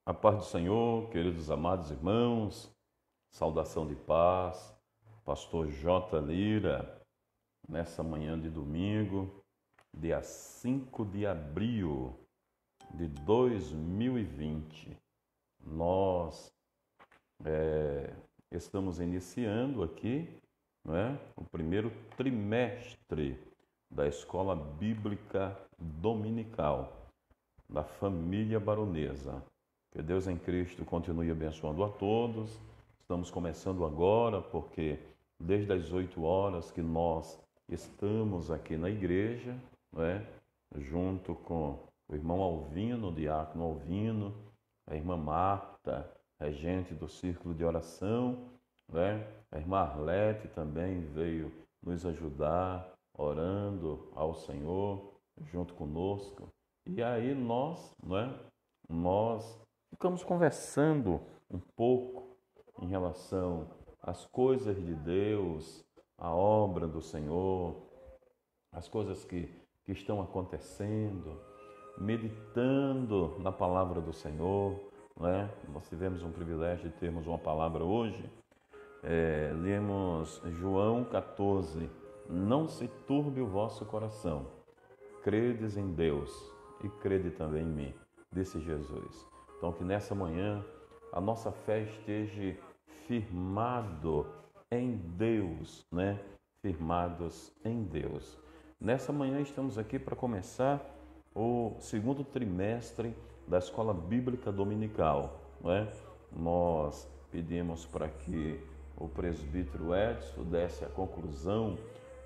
A paz do Senhor, queridos amados irmãos, saudação de paz, Pastor J. Lira, nessa manhã de domingo, dia 5 de abril de 2020. Nós estamos iniciando aqui, o primeiro trimestre da Escola Bíblica Dominical da família baronesa. Que Deus em Cristo continue abençoando a todos. Estamos começando agora porque desde as 8 horas que nós estamos aqui na igreja, junto com o irmão Alvino, o diácono Alvino, a irmã Marta, regente do Círculo de Oração, a irmã Arlete também veio nos ajudar, orando ao Senhor, junto conosco. E aí nós ficamos conversando um pouco em relação às coisas de Deus, a obra do Senhor, as coisas que estão acontecendo, meditando na palavra do Senhor. Nós tivemos um privilégio de termos uma palavra hoje. Lemos João 14. Não se turbe o vosso coração. Credes em Deus e crede também em mim, disse Jesus. Então que nessa manhã a nossa fé esteja firmado em Deus, Firmados em Deus. Nessa manhã estamos aqui para começar o segundo trimestre da Escola Bíblica Dominical, Nós pedimos para que o presbítero Edson desse a conclusão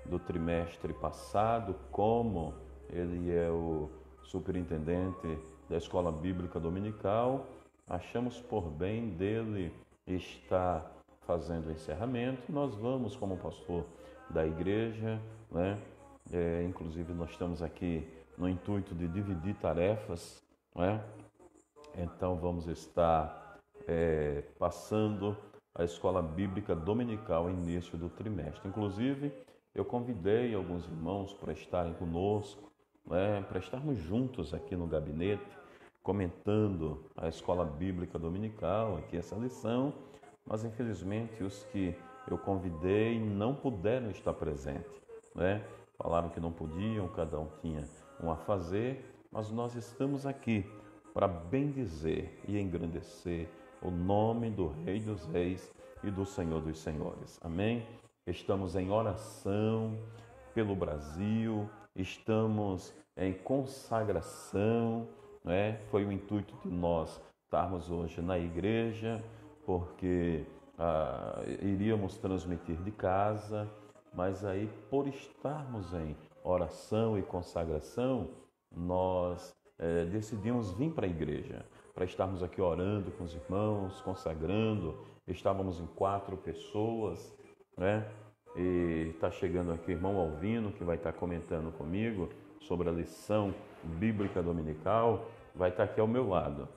do trimestre passado, como ele é o superintendente da Escola Bíblica Dominical. Achamos por bem dele estar fazendo o encerramento. Nós vamos, como pastor da igreja, inclusive nós estamos aqui no intuito de dividir tarefas, Então vamos estar passando a Escola Bíblica Dominical início do trimestre. Inclusive, eu convidei alguns irmãos para estarem conosco, para estarmos juntos aqui no gabinete, comentando a Escola Bíblica Dominical, aqui essa lição, mas infelizmente os que eu convidei não puderam estar presentes, Falaram que não podiam, cada um tinha um a fazer, mas nós estamos aqui para bendizer e engrandecer o nome do Rei dos Reis e do Senhor dos Senhores. Amém? Estamos em oração pelo Brasil, estamos em consagração, Foi o intuito de nós estarmos hoje na igreja, porque iríamos transmitir de casa, mas aí por estarmos em oração e consagração, nós decidimos vir para a igreja, para estarmos aqui orando com os irmãos, consagrando. Estávamos em 4 pessoas, E está chegando aqui o irmão Alvino, que vai estar comentando comigo sobre a lição bíblica dominical, vai estar aqui ao meu lado,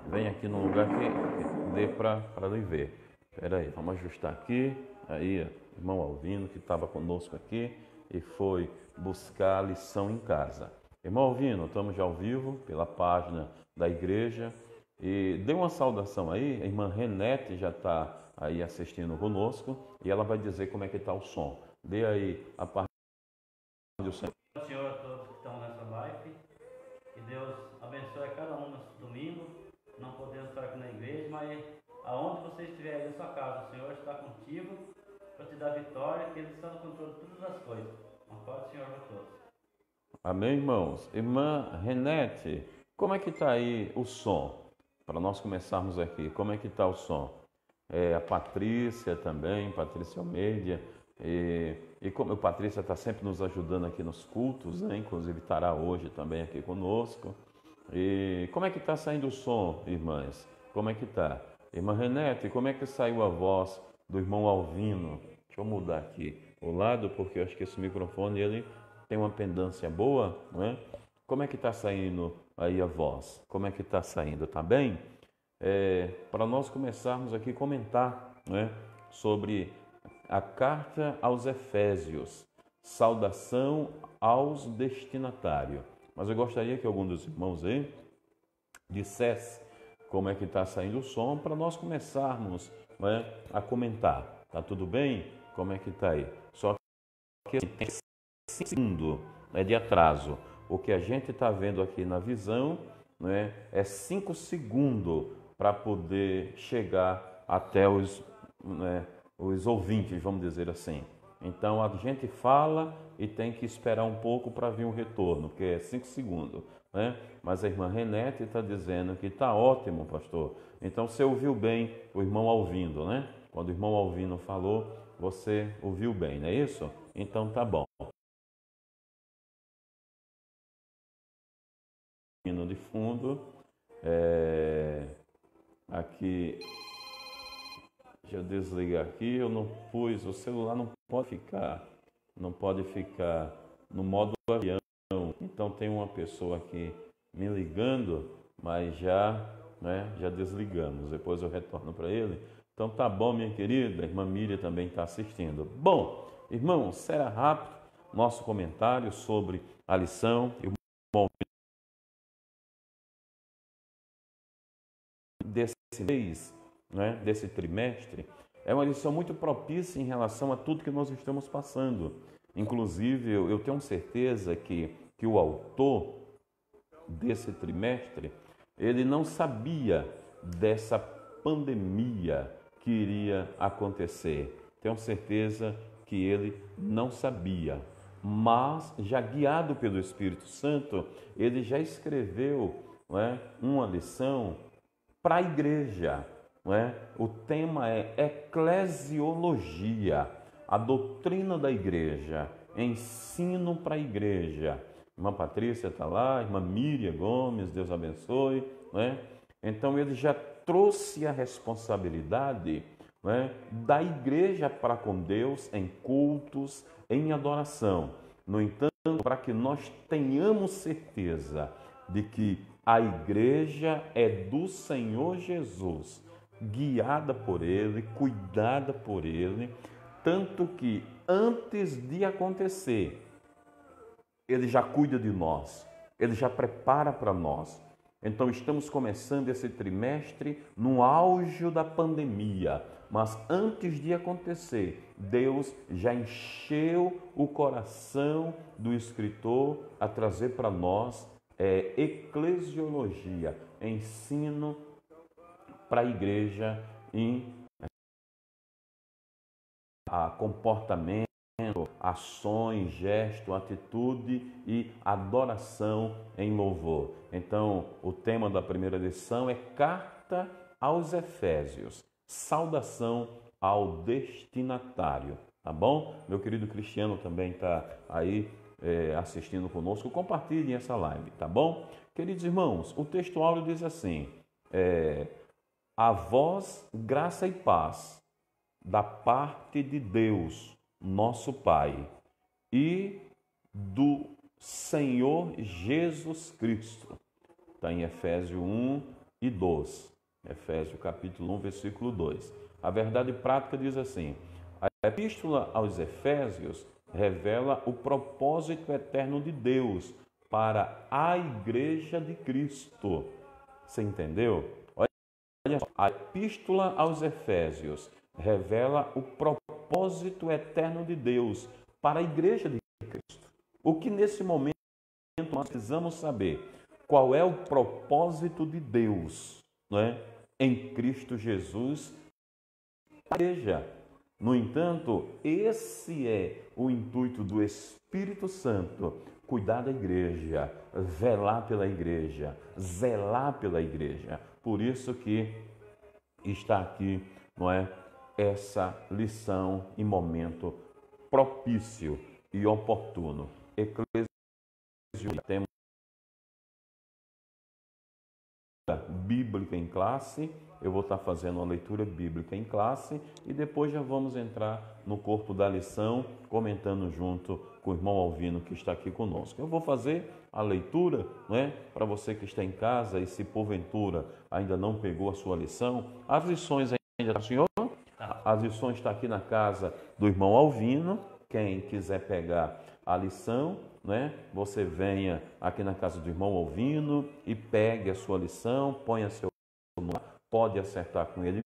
Vem aqui no lugar que dê para lhe ver. Espera aí, vamos ajustar aqui. Aí, irmão Alvino, que estava conosco aqui e foi buscar a lição em casa. Irmão Alvino, estamos já ao vivo pela página da igreja. E dê uma saudação aí, a irmã Renete já está aí assistindo conosco e ela vai dizer como é que está o som. Dê aí a parte do Senhor. Senhor a todos que estão nessa live, que Deus abençoe a cada um nesse domingo. Não podemos estar aqui na igreja, mas aonde você estiver aí na sua casa, o Senhor está contigo para te dar vitória, que Ele está no controle de todas as coisas. Uma paz do Senhor para todos. Amém, irmãos? Irmã Renete, como é que está aí o som? Para nós começarmos aqui, como é que está o som? A Patrícia também, Patrícia Almeida, e como a Patrícia está sempre nos ajudando aqui nos cultos, Inclusive estará hoje também aqui conosco. E como é que está saindo o som, irmãs? Como é que está? Irmã Renete, como é que saiu a voz do irmão Alvino? Deixa eu mudar aqui o lado, porque eu acho que esse microfone ele tem uma pendância boa, Como é que está saindo aí a voz? Como é que está saindo? Tá bem? Para nós começarmos aqui a comentar, sobre a carta aos Efésios, saudação aos destinatários. Mas eu gostaria que algum dos irmãos aí dissesse como é que está saindo o som, para nós começarmos, né, a comentar. Tá tudo bem? Como é que está aí? Só que tem 5 segundos, né, de atraso. O que a gente está vendo aqui na visão, né, é 5 segundos para poder chegar até os, né, os ouvintes, vamos dizer assim. Então a gente fala e tem que esperar um pouco para vir um retorno, que é 5 segundos. Né? Mas a irmã Renete está dizendo que está ótimo, pastor. Então você ouviu bem o irmão Alvino, né? Quando o irmão Alvino falou, você ouviu bem, não é isso? Então tá bom. De fundo, aqui, deixa eu desligar aqui, eu não pus, o celular não pode ficar no modo avião. Então tem uma pessoa aqui me ligando, mas já desligamos. Depois eu retorno para ele. Então tá bom, minha querida. A irmã Miriam também está assistindo. Bom, irmãos, será rápido nosso comentário sobre a lição. Desse mês, né, desse trimestre, é uma lição muito propícia em relação a tudo que nós estamos passando. Inclusive, eu tenho certeza que o autor desse trimestre, ele não sabia dessa pandemia que iria acontecer. Tenho certeza que ele não sabia, mas já guiado pelo Espírito Santo, ele já escreveu, não é, uma lição para a igreja. Não é? O tema é eclesiologia, a doutrina da igreja, ensino para a igreja. Irmã Patrícia está lá, irmã Miriam Gomes, Deus abençoe. Não é? Então ele já trouxe a responsabilidade, não é, da igreja para com Deus em cultos, em adoração. No entanto, para que nós tenhamos certeza de que a igreja é do Senhor Jesus, guiada por Ele, cuidada por Ele, tanto que antes de acontecer, Ele já cuida de nós, Ele já prepara para nós. Então estamos começando esse trimestre no auge da pandemia, mas antes de acontecer, Deus já encheu o coração do escritor a trazer para nós eclesiologia, ensino para a igreja em comportamento, ações, gesto, atitude e adoração em louvor. Então, o tema da primeira lição é Carta aos Efésios, saudação ao destinatário, tá bom? Meu querido Cristiano também está aí assistindo conosco. Compartilhem essa live, tá bom? Queridos irmãos, o texto áureo diz assim: a vós graça e paz da parte de Deus, nosso Pai, e do Senhor Jesus Cristo. Está em Efésios 1 e 2. Efésios capítulo 1, versículo 2. A verdade prática diz assim: a epístola aos Efésios revela o propósito eterno de Deus para a igreja de Cristo. Você entendeu? Olha só, a epístola aos Efésios revela o propósito eterno de Deus para a igreja de Cristo. O que nesse momento nós precisamos saber? Qual é o propósito de Deus, não é? Em Cristo Jesus, a igreja. No entanto, esse é o intuito do Espírito Santo: cuidar da igreja, velar pela igreja, zelar pela igreja. Por isso que está aqui, não é, essa lição em momento propício e oportuno. Eclesiologia, tema bíblica em classe. Eu vou estar fazendo uma leitura bíblica em classe e depois já vamos entrar no corpo da lição, comentando junto com o irmão Alvino que está aqui conosco. Eu vou fazer a leitura, né, para você que está em casa e se porventura ainda não pegou a sua lição. As lições ainda, senhor? As lições estão aqui na casa do irmão Alvino. Quem quiser pegar a lição, né, você venha aqui na casa do irmão Alvino e pegue a sua lição, ponha seu celular, pode acertar com ele,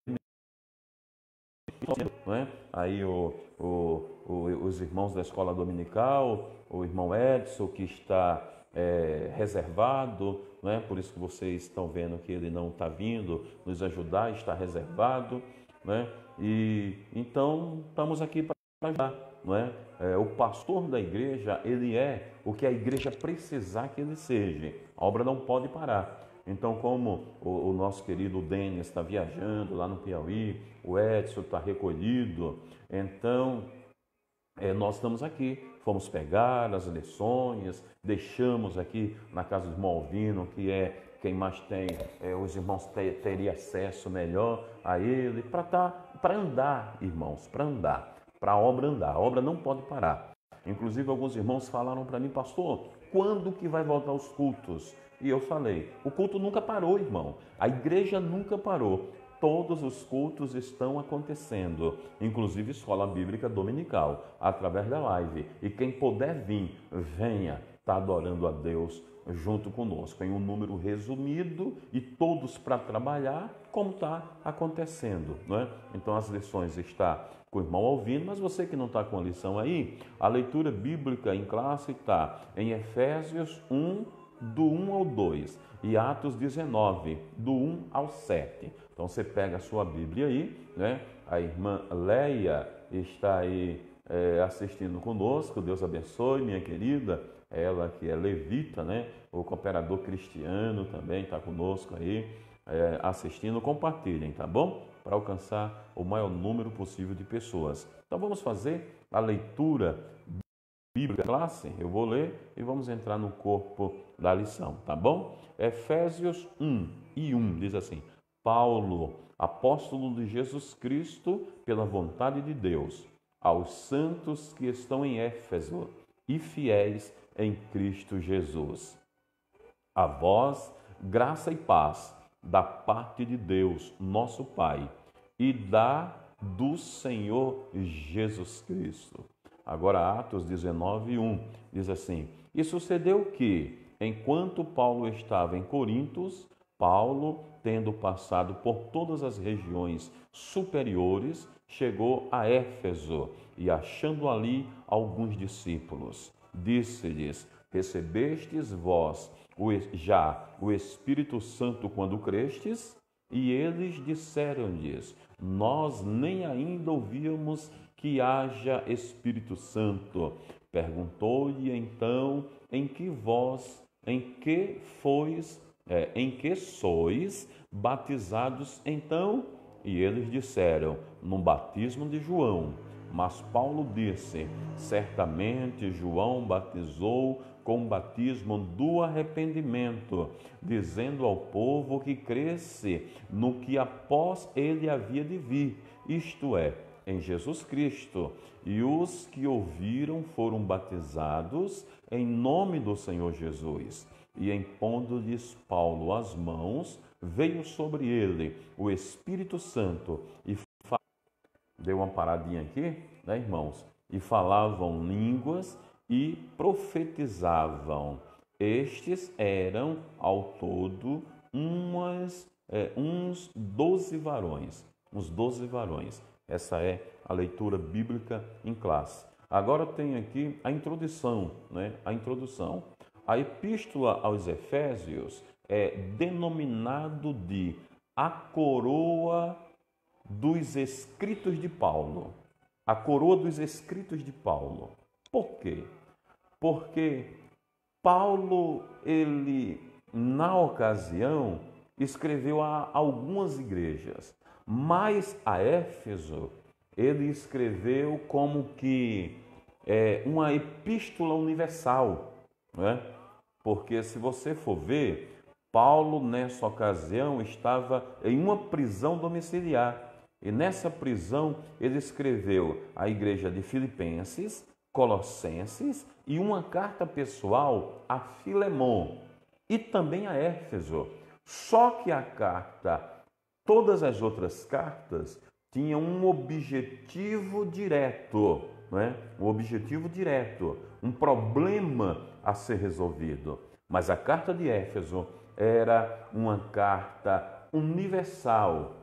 não é? Aí os irmãos da escola dominical, o irmão Edson, que está reservado, não é? Por isso que vocês estão vendo que ele não está vindo nos ajudar, está reservado, né? E então estamos aqui para ajudar, não é? O pastor da igreja, ele é o que a igreja precisar que ele seja. A obra não pode parar. Então, como o nosso querido Denis está viajando lá no Piauí, o Edson está recolhido, então nós estamos aqui, fomos pegar as lições, deixamos aqui na casa do irmão Alvino, que é quem mais tem, os irmãos teriam acesso melhor a ele, para andar, irmãos, para andar, para a obra andar. A obra não pode parar. Inclusive, alguns irmãos falaram para mim, pastor, quando que vai voltar os cultos? E eu falei, o culto nunca parou, irmão. A igreja nunca parou. Todos os cultos estão acontecendo, inclusive escola bíblica dominical, através da live. E quem puder vir, venha, está adorando a Deus junto conosco, em um número resumido e todos para trabalhar, como está acontecendo, não é? Então as lições estão com o irmão Alvino, mas você que não está com a lição aí, a leitura bíblica em classe está em Efésios 1, do 1 ao 2 e Atos 19, do 1 ao 7. Então você pega a sua Bíblia aí, né? A irmã Leia está aí assistindo conosco, Deus abençoe, minha querida, ela que é levita, né? O cooperador cristiano também está conosco aí, assistindo, compartilhem, tá bom? Para alcançar o maior número possível de pessoas. Então vamos fazer a leitura bíblica classe, eu vou ler e vamos entrar no corpo da lição, tá bom? Efésios 1 e 1 diz assim: Paulo, apóstolo de Jesus Cristo, pela vontade de Deus, aos santos que estão em Éfeso e fiéis em Cristo Jesus. A vós, graça e paz da parte de Deus, nosso Pai, e do Senhor Jesus Cristo. Agora, Atos 19, 1 diz assim: E sucedeu que, enquanto Paulo estava em Corintos, Paulo, tendo passado por todas as regiões superiores, chegou a Éfeso e, achando ali alguns discípulos, disse-lhes: Recebestes vós já o Espírito Santo quando crestes? E eles disseram-lhes: Nós nem ainda ouvíamos que haja Espírito Santo. Perguntou-lhe então: em que sois batizados então? E eles disseram: no batismo de João. Mas Paulo disse: certamente João batizou com o batismo do arrependimento, dizendo ao povo que cresce no que após ele havia de vir, isto é, em Jesus Cristo. E os que ouviram foram batizados em nome do Senhor Jesus. E impondo-lhes Paulo as mãos, veio sobre ele o Espírito Santo e deu uma paradinha aqui, né, irmãos? E falavam línguas e profetizavam. Estes eram ao todo uns 12 varões. Uns 12 varões. Essa é a leitura bíblica em classe. Agora tem aqui a introdução, né? A introdução. A epístola aos Efésios é denominado de a coroa dos escritos de Paulo. A coroa dos escritos de Paulo. Por quê? Porque Paulo, ele, na ocasião, escreveu a algumas igrejas, mas a Éfeso, ele escreveu como que uma epístola universal, né? Porque se você for ver, Paulo, nessa ocasião, estava em uma prisão domiciliar. E nessa prisão, ele escreveu a igreja de Filipenses, Colossenses e uma carta pessoal a Filemon e também a Éfeso. Só que todas as outras cartas tinham um objetivo direto, não é? Um objetivo direto, um problema a ser resolvido. Mas a carta de Éfeso era uma carta universal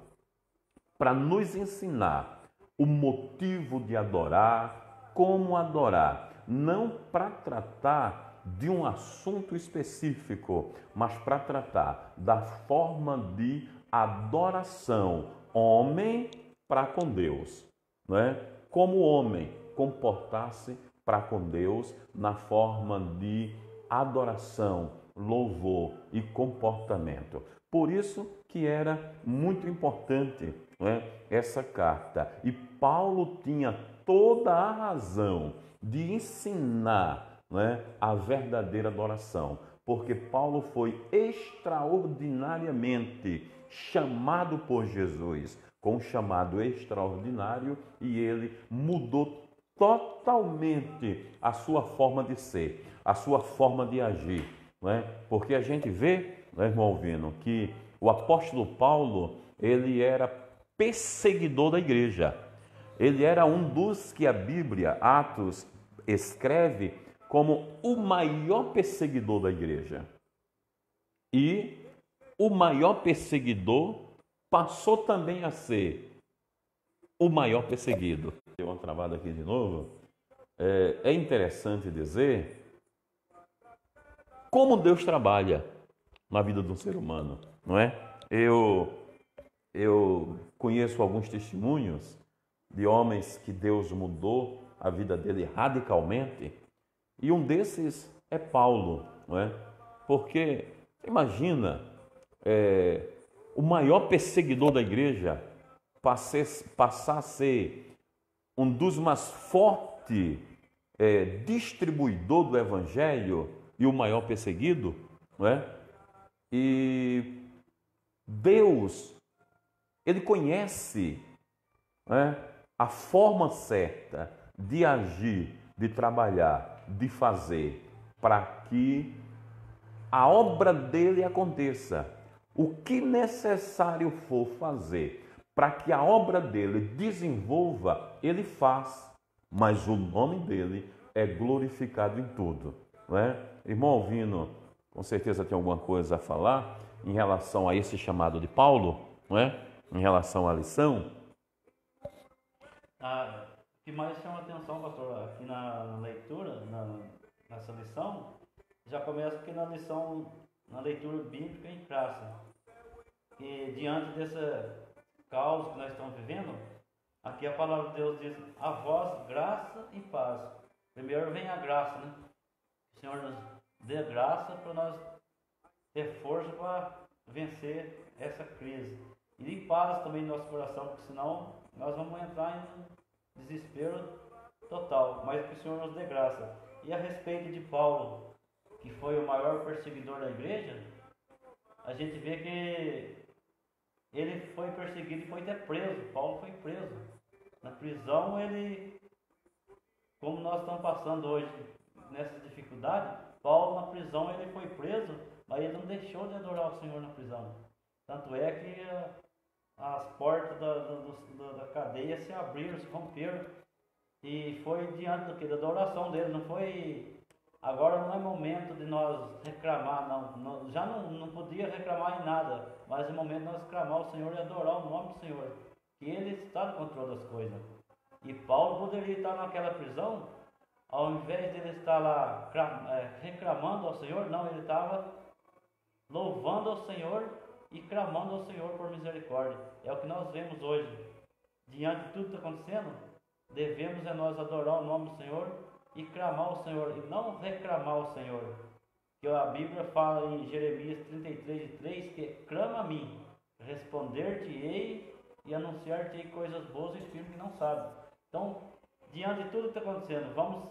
para nos ensinar o motivo de adorar, como adorar, não para tratar de um assunto específico, mas para tratar da forma de adoração, homem para com Deus, não é? Como o homem comportar-se para com Deus na forma de adoração, louvor e comportamento. Por isso que era muito importante, não é, essa carta. E Paulo tinha toda a razão de ensinar, não é, a verdadeira adoração, porque Paulo foi extraordinariamente chamado por Jesus, com um chamado extraordinário, e ele mudou totalmente a sua forma de ser, a sua forma de agir, não é? Porque a gente vê, né, irmão Alvino, que o apóstolo Paulo, ele era perseguidor da igreja. Ele era um dos que a Bíblia, Atos, escreve como o maior perseguidor da igreja. E o maior perseguidor passou também a ser o maior perseguido. Deu uma travada aqui de novo. É interessante dizer como Deus trabalha na vida de um ser humano, não é? Eu conheço alguns testemunhos de homens que Deus mudou a vida dele radicalmente, e um desses é Paulo, não é? Porque imagina, o maior perseguidor da igreja passar a ser um dos mais fortes distribuidor do evangelho e o maior perseguido, não é? E Deus, ele conhece, não é, a forma certa de agir, de trabalhar, de fazer, para que a obra dele aconteça. O que necessário for fazer para que a obra dele desenvolva, ele faz, mas o nome dele é glorificado em tudo, não é? Irmão Alvino, com certeza tem alguma coisa a falar em relação a esse chamado de Paulo, não é? Em relação à lição. O que mais chama atenção, pastor, aqui na leitura, nessa lição, já começa aqui na lição, na leitura bíblica em classe. E diante dessa causa que nós estamos vivendo, aqui a palavra de Deus diz: a vós graça e paz. Primeiro vem a graça, né? O Senhor nos dê graça para nós ter força para vencer essa crise. E paz também no nosso coração, porque senão nós vamos entrar em desespero total. Mas que o Senhor nos dê graça. E a respeito de Paulo, que foi o maior perseguidor da igreja, a gente vê que ele foi perseguido e foi até preso. Paulo foi preso. Na prisão ele, como nós estamos passando hoje nessa dificuldade, Paulo na prisão ele foi preso, mas ele não deixou de adorar o Senhor na prisão. Tanto é que as portas da cadeia se abriram, se romperam, e foi diante do que? Da adoração dele. Não foi, agora não é momento de nós reclamar, não, já não podia reclamar em nada, mas é momento de nós clamar ao Senhor e adorar o nome do Senhor, que Ele está no controle das coisas. E Paulo poderia estar naquela prisão, ao invés de ele estar lá reclamando ao Senhor, não, ele estava louvando ao Senhor e clamando ao Senhor por misericórdia. É o que nós vemos hoje. Diante de tudo que está acontecendo, devemos nós adorar o nome do Senhor e clamar ao Senhor, e não reclamar ao Senhor. Que a Bíblia fala em Jeremias 33:3, que clama a mim, responder-te-ei e anunciar-te-ei coisas boas e firmes que não sabe. Então, diante de tudo que está acontecendo, vamos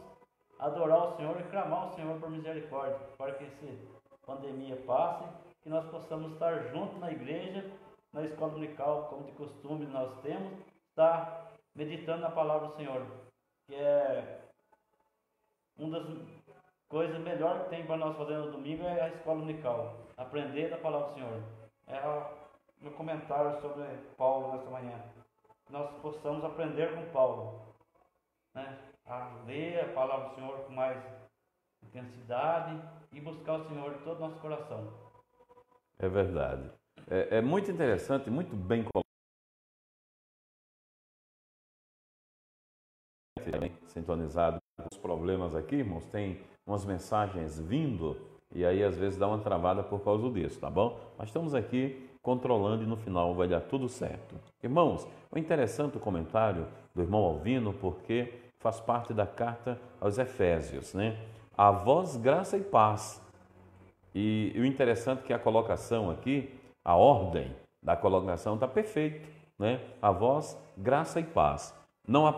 adorar o Senhor e clamar ao Senhor por misericórdia, para que essa pandemia passe, que nós possamos estar juntos na igreja, na escola dominical, como de costume nós temos, estar meditando na palavra do Senhor, que é uma das coisas melhores que tem para nós fazer no domingo, é a escola dominical, aprender da palavra do Senhor. É o meu comentário sobre Paulo nesta manhã. Nós possamos aprender com Paulo, né? a ler a palavra do Senhor com mais intensidade e buscar o Senhor de todo o nosso coração. É verdade. É muito interessante, muito bem colocado. Sintonizado com os problemas aqui, irmãos, tem umas mensagens vindo e aí às vezes dá uma travada por causa disso, tá bom? Mas estamos aqui controlando e no final vai dar tudo certo. Irmãos, é interessante o comentário do irmão Alvino porque faz parte da carta aos Efésios, né? A vós graça e paz. E o interessante é que a colocação aqui, a ordem da colocação está perfeita, né? A vós graça e paz. Não há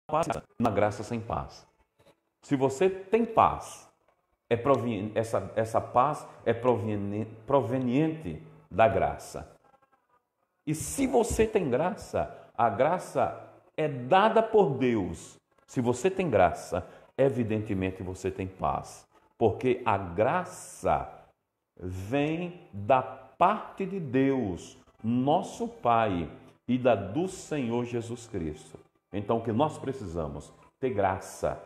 paz, na graça sem paz. Se você tem paz, essa paz é proveniente da graça. E se você tem graça, a graça é dada por Deus. Se você tem graça, evidentemente você tem paz. Porque a graça vem da parte de Deus, nosso Pai, e do Senhor Jesus Cristo. Então, o que nós precisamos? Ter graça.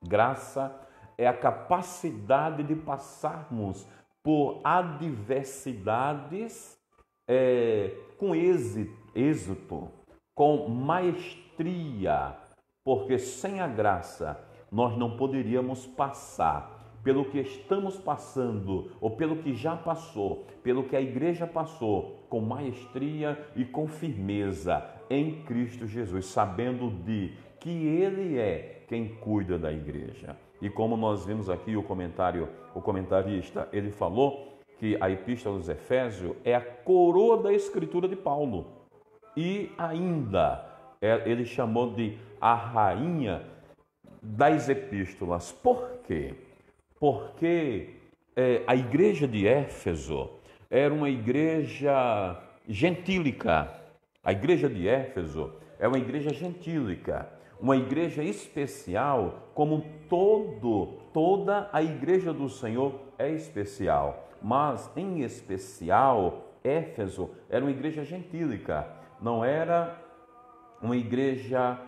Graça é a capacidade de passarmos por adversidades com êxito, com maestria, porque sem a graça nós não poderíamos passar pelo que estamos passando, ou pelo que já passou, pelo que a igreja passou, com maestria e com firmeza em Cristo Jesus, sabendo que Ele é quem cuida da igreja. E como nós vimos aqui o comentarista, ele falou que a Epístola aos Efésios é a coroa da Escritura de Paulo. E ainda, ele chamou de a rainha das epístolas. Por quê? Porque a igreja de Éfeso era uma igreja gentílica. A igreja de Éfeso é uma igreja gentílica, uma igreja especial, como toda a igreja do Senhor é especial. Mas, em especial, Éfeso era uma igreja gentílica, não era uma igreja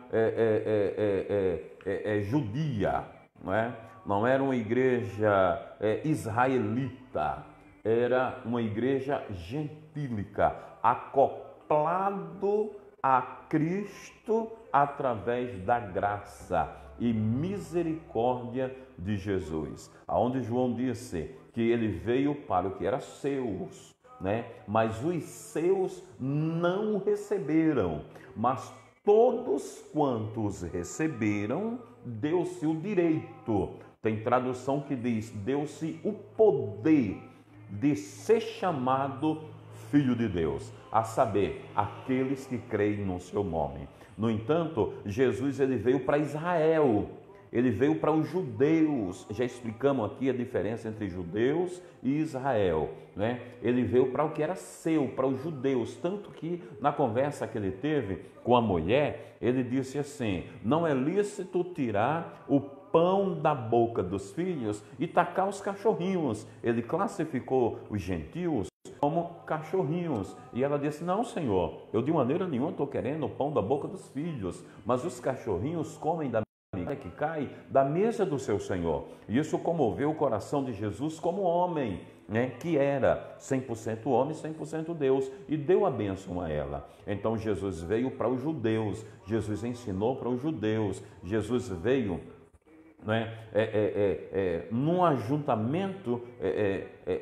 judia, não é? Não era uma igreja israelita, era uma igreja gentílica, acoplado a Cristo através da graça e misericórdia de Jesus. Aonde João disse que ele veio para o que era seus, né? Mas os seus não o receberam, mas todos quantos receberam, deu-se o direito. Tem tradução que diz, deu-se o poder de ser chamado Filho de Deus, a saber, aqueles que creem no seu nome. No entanto, Jesus ele veio para Israel, ele veio para os judeus. Já explicamos aqui a diferença entre judeus e Israel, né? Ele veio para o que era seu, para os judeus. Tanto que na conversa que ele teve com a mulher, ele disse assim: não é lícito tirar o pão da boca dos filhos e tacar os cachorrinhos. Ele classificou os gentios como cachorrinhos. E ela disse: não, Senhor, eu de maneira nenhuma estou querendo o pão da boca dos filhos, mas os cachorrinhos comem da que cai da mesa do seu Senhor. E isso comoveu o coração de Jesus como homem, né, que era 100% homem, 100% Deus, e deu a bênção a ela. Então Jesus veio para os judeus, Jesus ensinou para os judeus, Jesus veio, né, num ajuntamento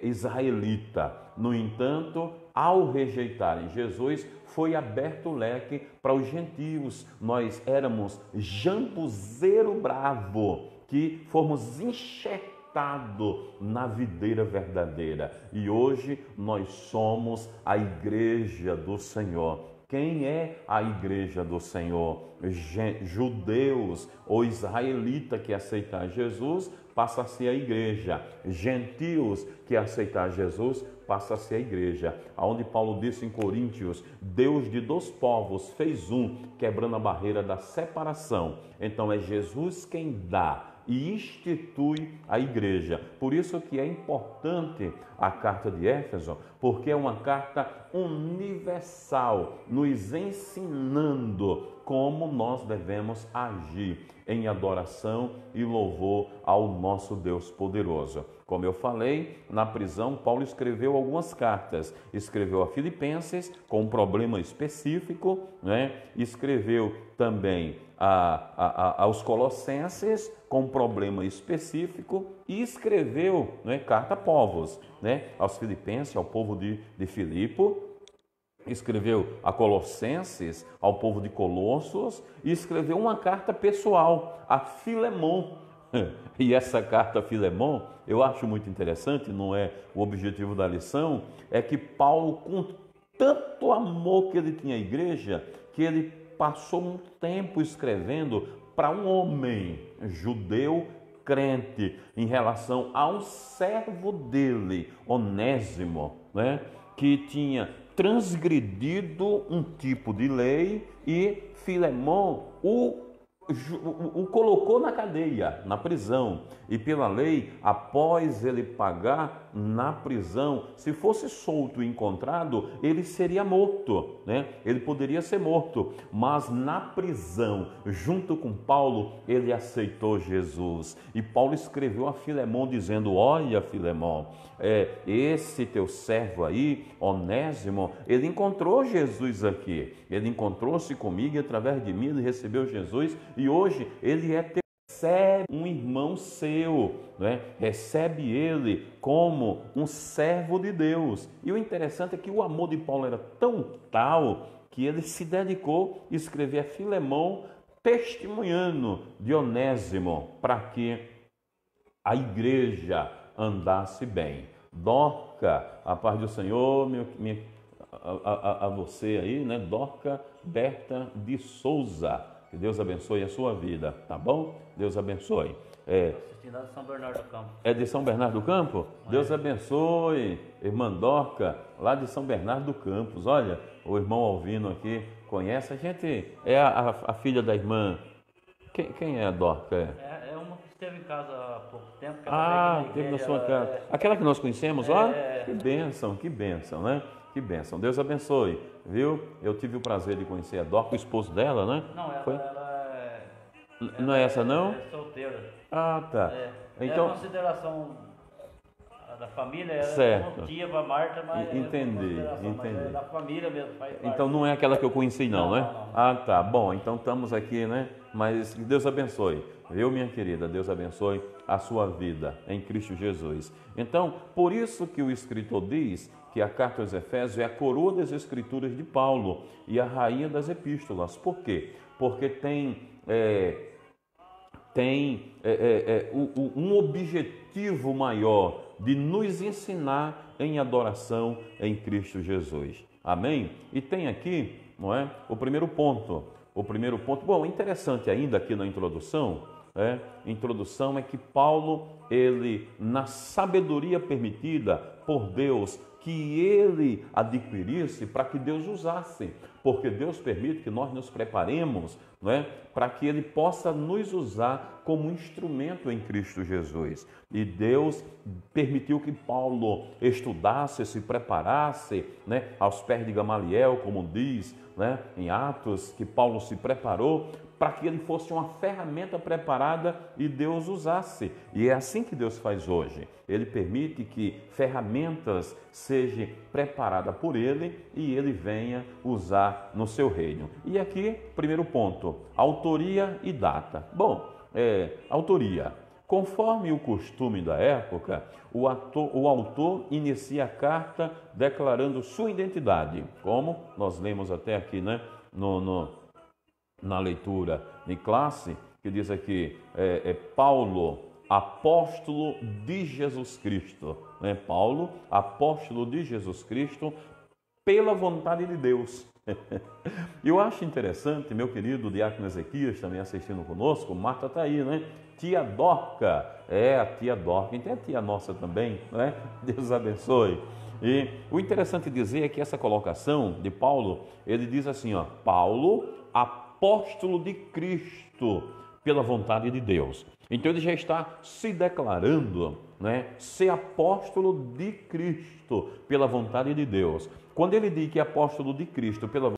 israelita. No entanto, ao rejeitarem Jesus, foi aberto o leque para os gentios. Nós éramos jambuzeiro bravo, que fomos enxertados na videira verdadeira. E hoje nós somos a igreja do Senhor. Quem é a igreja do Senhor? Judeus ou israelita que aceitar Jesus passa a ser a igreja. Gentios que aceitar Jesus passa a ser a igreja. Aonde Paulo disse em Coríntios: Deus de dois povos fez um, quebrando a barreira da separação. Então é Jesus quem dá e institui a igreja. Por isso que é importante a carta de Éfeso, porque é uma carta universal, nos ensinando como nós devemos agir em adoração e louvor ao nosso Deus poderoso. Como eu falei, na prisão, Paulo escreveu algumas cartas. Escreveu a Filipenses com um problema específico, né? Escreveu também aos Colossenses com um problema específico e escreveu, né, carta a povos, né? Aos Filipenses, ao povo de Filipo. Escreveu a Colossenses, ao povo de Colossos, e escreveu uma carta pessoal a Filemon. E essa carta a Filemon, eu acho muito interessante, não é o objetivo da lição, é que Paulo, com tanto amor que ele tinha à igreja, que ele passou um tempo escrevendo para um homem judeu crente em relação a um servo dele, Onésimo, né, que tinha transgredido um tipo de lei e Filemon o colocou na cadeia, na prisão. E pela lei, após ele pagar na prisão, se fosse solto e encontrado, ele seria morto, né? Ele poderia ser morto. Mas na prisão, junto com Paulo, ele aceitou Jesus. E Paulo escreveu a Filemon dizendo: olha, Filemon, esse teu servo aí, Onésimo, ele encontrou Jesus aqui. Ele encontrou-se comigo e através de mim ele recebeu Jesus. E hoje ele recebe um irmão seu, né? Recebe ele como um servo de Deus. E o interessante é que o amor de Paulo era tão tal que ele se dedicou a escrever a Filemon testemunhando de Onésimo para que a igreja andasse bem. Dorca, a paz do Senhor, a você aí, né? Dorca Berta de Souza. Que Deus abençoe a sua vida, tá bom? Deus abençoe. Assistindo de São Bernardo do Campo. É de São Bernardo do Campo? Deus abençoe, irmã Dorca, lá de São Bernardo do Campos. Olha, o irmão Alvino aqui conhece. A gente é a filha da irmã. Quem é a Dorca? É uma que esteve em casa há pouco tempo. Teve na sua casa. Aquela que nós conhecemos, ó. Que bênção, né? Que bênção. Deus abençoe, viu? Eu tive o prazer de conhecer a Dorca, o esposo dela, né? Não, ela não é essa, não? É solteira. Ah, tá. Então, é consideração da família, ela certo. É tia para Marta, mas entendi. Mas é da família mesmo. Então não é aquela que eu conheci, não, né? Não. Ah, tá. Bom, então estamos aqui, né? Mas Deus abençoe, viu, minha querida? Deus abençoe a sua vida em Cristo Jesus. Então, por isso que o escritor diz que a carta aos Efésios é a coroa das Escrituras de Paulo e a rainha das epístolas. Por quê? Porque tem um objetivo maior de nos ensinar em adoração em Cristo Jesus. Amém? E tem aqui, não é? O primeiro ponto. Bom, interessante ainda aqui na introdução, introdução é que Paulo, ele, na sabedoria permitida por Deus, que ele adquirisse para que Deus usasse, porque Deus permite que nós nos preparemos, para que ele possa nos usar como instrumento em Cristo Jesus. E Deus permitiu que Paulo estudasse, se preparasse, aos pés de Gamaliel, como diz, em Atos, que Paulo se preparou para que ele fosse uma ferramenta preparada e Deus usasse. E é assim que Deus faz hoje. Ele permite que ferramentas sejam preparadas por ele e ele venha usar no seu reino. E aqui, primeiro ponto, autoria e data. Bom, autoria. Conforme o costume da época, o autor inicia a carta declarando sua identidade, como nós lemos até aqui, na leitura de classe, que diz aqui, Paulo, apóstolo de Jesus Cristo. Paulo, apóstolo de Jesus Cristo, pela vontade de Deus. Eu acho interessante, meu querido diácono Ezequias, também assistindo conosco, Marta está aí, Tia Dorca, a tia Dorca, então é tia nossa também, Deus abençoe. E o interessante dizer é que essa colocação de Paulo, ele diz assim, Paulo, apóstolo de Cristo, pela vontade de Deus. Então ele já está se declarando, né, ser apóstolo de Cristo pela vontade de Deus. Quando ele diz que é apóstolo de Cristo pela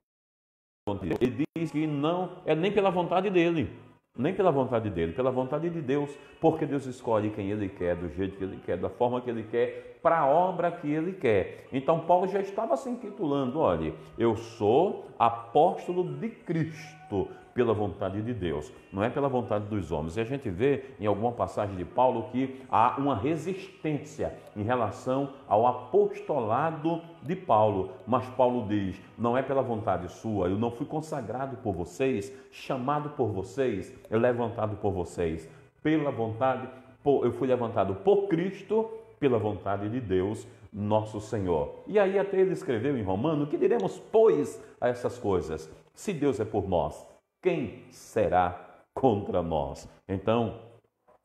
vontade de Deus, ele diz que não é nem pela vontade dele, nem pela vontade dele, pela vontade de Deus, porque Deus escolhe quem ele quer, do jeito que ele quer, da forma que ele quer, para a obra que ele quer. Então Paulo já estava se intitulando, olha, eu sou apóstolo de Cristo pela vontade de Deus, não é pela vontade dos homens. E a gente vê em alguma passagem de Paulo que há uma resistência em relação ao apostolado de Paulo, mas Paulo diz, não é pela vontade sua, eu não fui consagrado por vocês, chamado por vocês, levantado por vocês, pela vontade, eu fui levantado por Cristo, pela vontade de Deus, nosso Senhor. E aí até ele escreveu em Romano, que diremos, pois, a essas coisas? Se Deus é por nós, quem será contra nós? Então,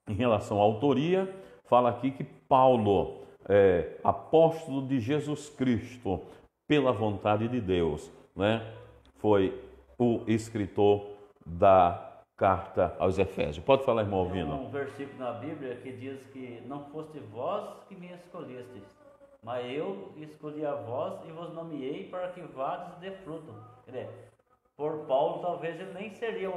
em relação à autoria, fala aqui que Paulo, apóstolo de Jesus Cristo, pela vontade de Deus, né, foi o escritor da carta aos Efésios. Pode falar, irmão Alvino. Tem um versículo na Bíblia que diz que não foste vós que me escolhestes, mas eu escolhi a vós e vos nomeei para que vades e dê fruto. Por Paulo, talvez ele nem seria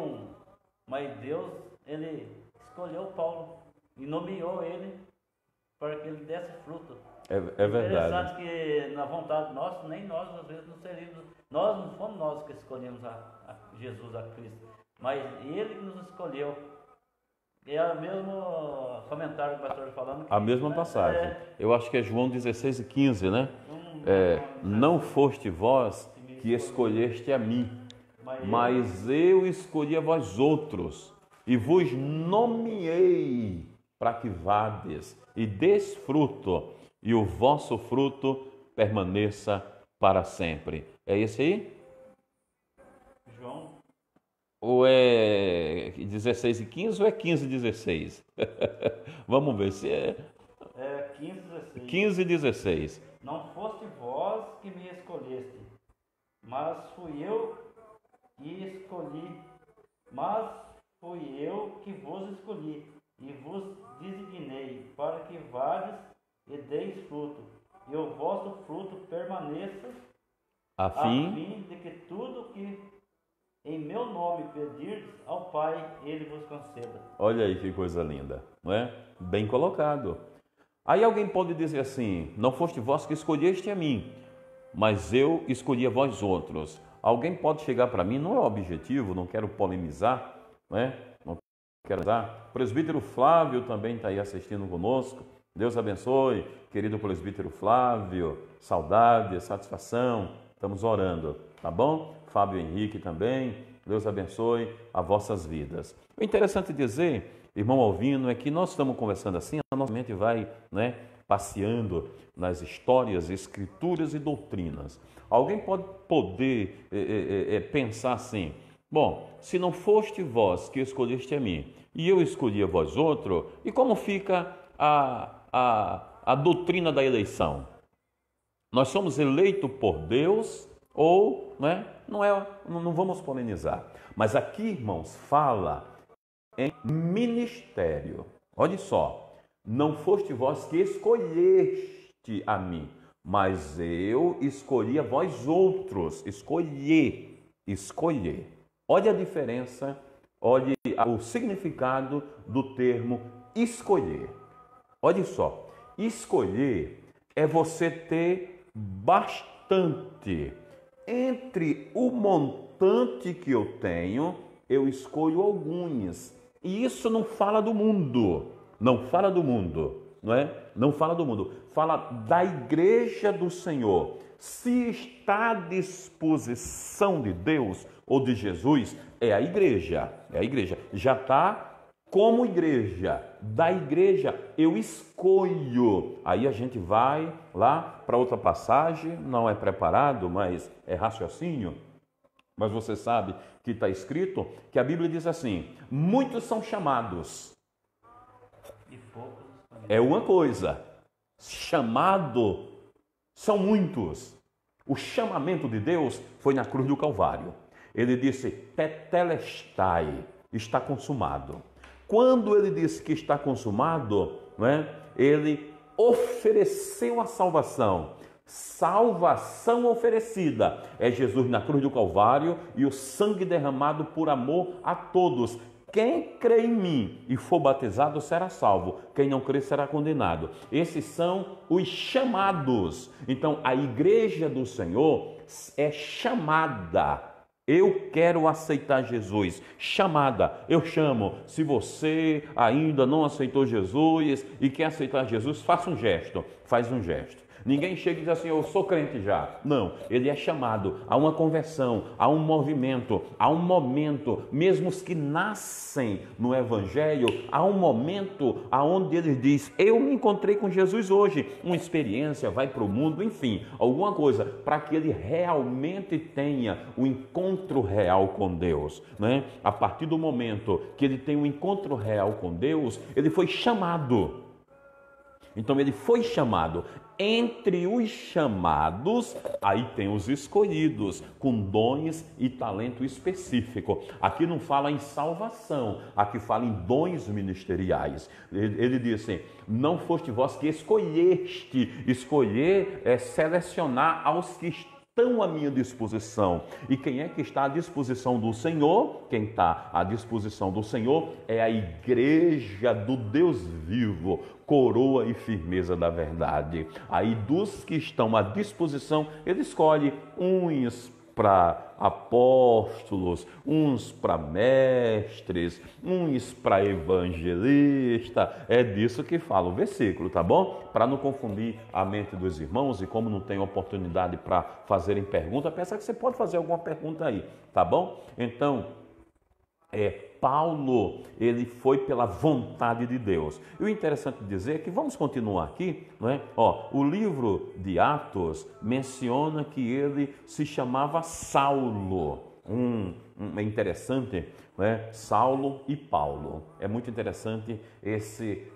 mas Deus, ele escolheu Paulo e nomeou ele para que ele desse fruto. É verdade. Interessante que na vontade nossa, nem nós às vezes não seríamos, nós não fomos nós que escolhemos a Jesus, a Cristo, mas ele que nos escolheu. É o mesmo comentário que o pastor falando. A mesma passagem. Eu acho que é João 16 e 15, né? Não foste vós que escolheste a mim, mas eu escolhi a vós outros e vos nomeei para que vades e des fruto e o vosso fruto permaneça para sempre. É esse aí? João? Ou é 16 e 15 ou é 15 e 16? Vamos ver se é... 15 e 16. 15 e 16. Não foste vós que me escolheste, mas fui eu que escolhi, mas fui eu que vos escolhi e vos designei para que vades e deis fruto, e o vosso fruto permaneça, a fim de que tudo que em meu nome pedirdes ao Pai, Ele vos conceda. Olha aí que coisa linda, não é? Bem colocado. Aí alguém pode dizer assim, não foste vós que escolheste a mim, mas eu escolhi a vós outros. Alguém pode chegar para mim, não é o objetivo, não quero polemizar, né? Não quero dar. O presbítero Flávio também está aí assistindo conosco. Deus abençoe, querido presbítero Flávio, saudade, satisfação, estamos orando, tá bom? Fábio Henrique também, Deus abençoe as vossas vidas. O interessante dizer, irmão Alvino, é que nós estamos conversando assim, a nossa mente vai, né, passeando nas histórias, escrituras e doutrinas. Alguém pode poder pensar assim, bom, se não foste vós que escolheste a mim, e eu escolhi a vós outro, e como fica a doutrina da eleição? Nós somos eleitos por Deus ou, né, não vamos polemizar. Mas aqui, irmãos, fala em ministério. Olha só, não foste vós que escolheste a mim, mas eu escolhi a vós outros. Escolher. Olha a diferença, olha o significado do termo escolher. Olha só, escolher é você ter bastante. Entre o montante que eu tenho, eu escolho alguns. E isso não fala do mundo, não fala do mundo, não é? Não fala do mundo, fala da igreja do Senhor. Se está à disposição de Deus ou de Jesus, é a igreja, já está como igreja, da igreja eu escolho. Aí a gente vai lá para outra passagem, não é preparado, mas é raciocínio. Mas você sabe que está escrito que a Bíblia diz assim, muitos são chamados. E poucos. É uma coisa, chamado são muitos. O chamamento de Deus foi na cruz do Calvário. Ele disse, tetelestai, está consumado. Quando ele disse que está consumado, não é? Ele ofereceu a salvação. Salvação oferecida é Jesus na cruz do Calvário e o sangue derramado por amor a todos. Quem crê em mim e for batizado será salvo. Quem não crê será condenado. Esses são os chamados. Então, a igreja do Senhor é chamada. Eu quero aceitar Jesus. Chamada. Eu chamo. Se você ainda não aceitou Jesus e quer aceitar Jesus, faça um gesto. Faz um gesto. Ninguém chega e diz assim, eu sou crente já. Não, ele é chamado a uma conversão, a um movimento, a um momento. Mesmo os que nascem no Evangelho, há um momento onde ele diz, eu me encontrei com Jesus hoje. Uma experiência, vai para o mundo, enfim, alguma coisa, para que ele realmente tenha o encontro real com Deus, né? A partir do momento que ele tem um encontro real com Deus, ele foi chamado. Então ele foi chamado. Entre os chamados, aí tem os escolhidos, com dons e talento específico. Aqui não fala em salvação, aqui fala em dons ministeriais. Ele disse, não foste vós que escolheste. Escolher é selecionar aos que estão à minha disposição. E quem é que está à disposição do Senhor? Quem está à disposição do Senhor é a igreja do Deus vivo, coroa e firmeza da verdade. Aí dos que estão à disposição, ele escolhe uns para apóstolos, uns para mestres, uns para evangelista. É disso que fala o versículo, tá bom? Para não confundir a mente dos irmãos, e como não tem oportunidade para fazerem pergunta, pensa que você pode fazer alguma pergunta aí, tá bom? Então, Paulo, ele foi pela vontade de Deus. E o interessante dizer é que, vamos continuar aqui, não é? O livro de Atos menciona que ele se chamava Saulo. É interessante, não é? Saulo e Paulo. É muito interessante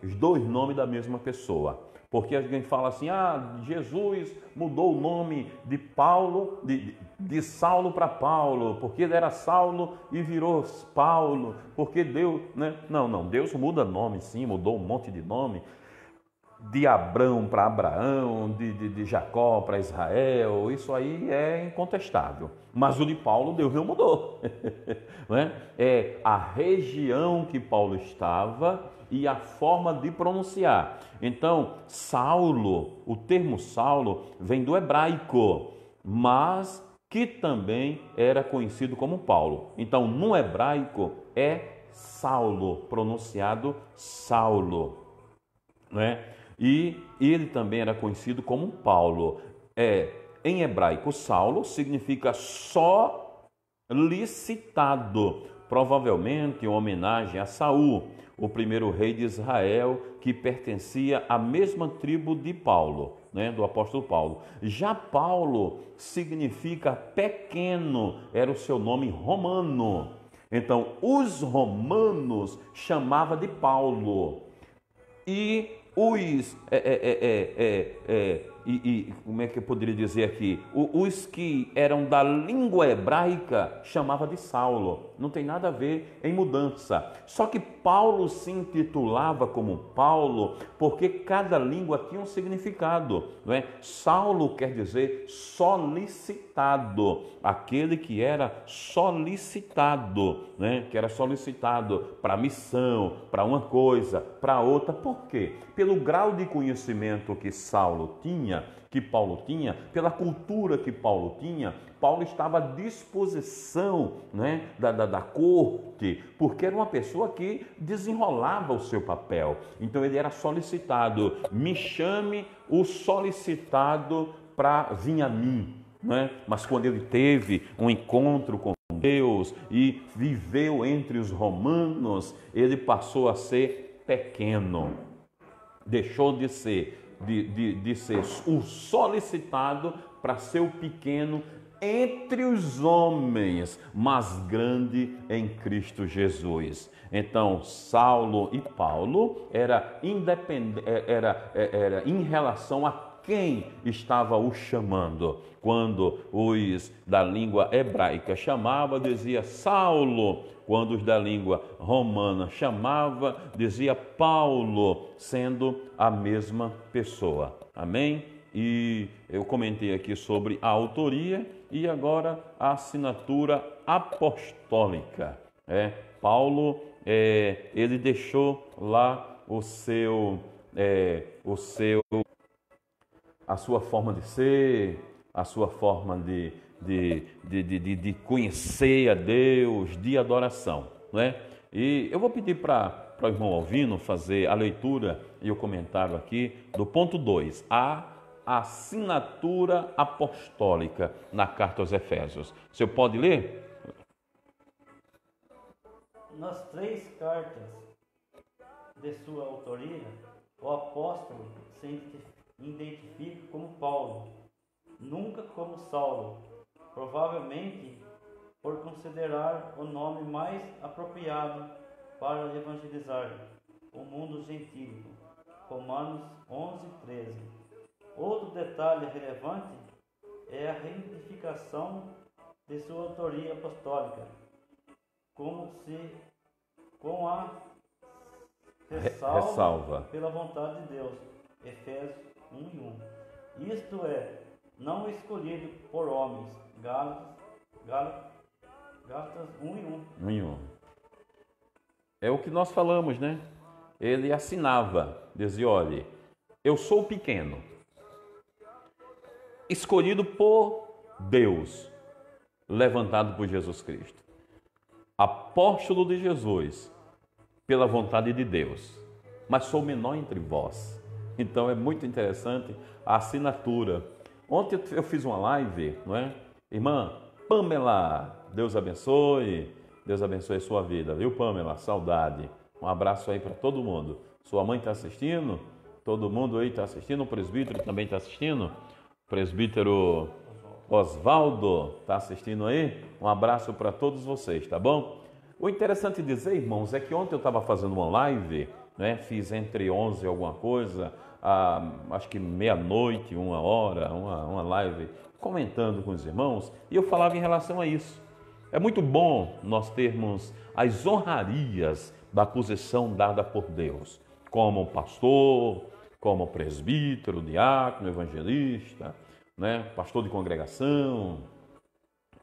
os dois nomes da mesma pessoa. Porque alguém fala assim, Jesus mudou o nome de Paulo, de Saulo para Paulo, porque ele era Saulo e virou Paulo, porque Deus, né? Não, Deus muda nome sim, mudou um monte de nome, de Abrão para Abraão, de Jacó para Israel, isso aí é incontestável. Mas o de Paulo, Deus não mudou. Não é? É a região que Paulo estava e a forma de pronunciar. Então, Saulo, o termo Saulo vem do hebraico, mas que também era conhecido como Paulo. Então, no hebraico é Saulo, pronunciado Saulo, não é? E ele também era conhecido como Paulo. Em hebraico, Saulo significa solicitado, provavelmente em homenagem a Saul, o primeiro rei de Israel, que pertencia à mesma tribo de Paulo, né, do apóstolo Paulo. Já Paulo significa pequeno, era o seu nome romano. Então, os romanos chamavam de Paulo. E os como é que eu poderia dizer aqui? Os que eram da língua hebraica chamava de Saulo. Não tem nada a ver em mudança. Só que Paulo se intitulava como Paulo porque cada língua tinha um significado, não é? Saulo quer dizer solicitado, aquele que era solicitado, né? Que era solicitado para missão, para uma coisa, para outra. Por quê? Pelo grau de conhecimento que Saulo tinha, que Paulo tinha, pela cultura que Paulo tinha, Paulo estava à disposição, né, da corte, porque era uma pessoa que desenrolava o seu papel. Então ele era solicitado. Me chame o solicitado para vir a mim, né? Mas quando ele teve um encontro com Deus e viveu entre os romanos, ele passou a ser pequeno. Deixou de ser o solicitado para ser o pequeno entre os homens, mas grande em Cristo Jesus. Então, Saulo e Paulo era em relação a quem estava o chamando. Quando os da língua hebraica chamava, dizia Saulo. Quando os da língua romana chamava, dizia Paulo, sendo a mesma pessoa. Amém? E eu comentei aqui sobre a autoria e agora a assinatura apostólica. Paulo, ele deixou lá a sua forma de ser, a sua forma de conhecer a Deus, de adoração, não é? E eu vou pedir para o irmão Alvino fazer a leitura e o comentário aqui do ponto 2, a assinatura apostólica na carta aos Efésios. O senhor pode ler? Nas 3 cartas de sua autoria, o apóstolo se identifica como Paulo, nunca como Saulo, provavelmente por considerar o nome mais apropriado para evangelizar o mundo gentílico. Romanos 11:13. Outro detalhe relevante é a identificação de sua autoria apostólica, com a ressalva pela vontade de Deus, Efésios 1:1. Isto é, não escolhido por homens, Gálatas 1:1. É o que nós falamos, né? Ele assinava, dizia, olha, eu sou pequeno, escolhido por Deus, levantado por Jesus Cristo, apóstolo de Jesus, pela vontade de Deus, mas sou menor entre vós. Então é muito interessante a assinatura. Ontem eu fiz uma live, não é? Irmã Pamela, Deus abençoe a sua vida, viu, Pamela? Saudade. Um abraço aí para todo mundo. Sua mãe está assistindo? Todo mundo aí está assistindo? O presbítero também está assistindo? O presbítero Osvaldo está assistindo aí? Um abraço para todos vocês, tá bom? O interessante dizer, irmãos, é que ontem eu estava fazendo uma live, né? Fiz entre 11 alguma coisa, acho que meia-noite, 1h, uma live comentando com os irmãos, e eu falava em relação a isso. É muito bom nós termos as honrarias da posição dada por Deus, como pastor, como presbítero, diácono, evangelista, né? Pastor de congregação,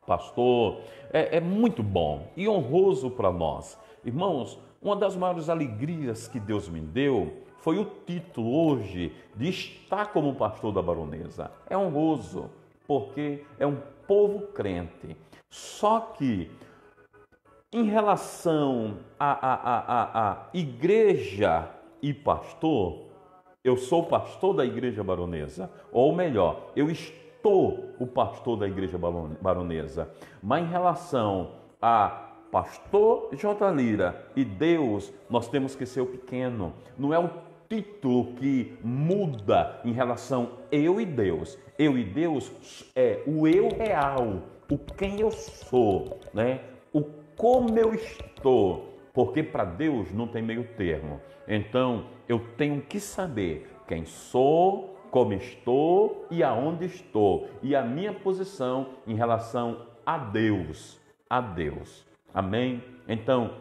pastor. É muito bom e honroso para nós. Irmãos, uma das maiores alegrias que Deus me deu foi o título hoje de estar como pastor da Baronesa. É honroso, porque é um povo crente. Só que, em relação à igreja e pastor, eu sou pastor da Igreja Baronesa, ou melhor, eu estou o pastor da Igreja Baronesa. Mas em relação a pastor J. Lira e Deus, nós temos que ser o pequeno. Não é o título que muda em relação eu e Deus. Eu e Deus é o eu real, o quem eu sou, né? O como eu estou, porque para Deus não tem meio termo. Então, eu tenho que saber quem sou, como estou e aonde estou, e a minha posição em relação a Deus. A Deus. Amém? Então,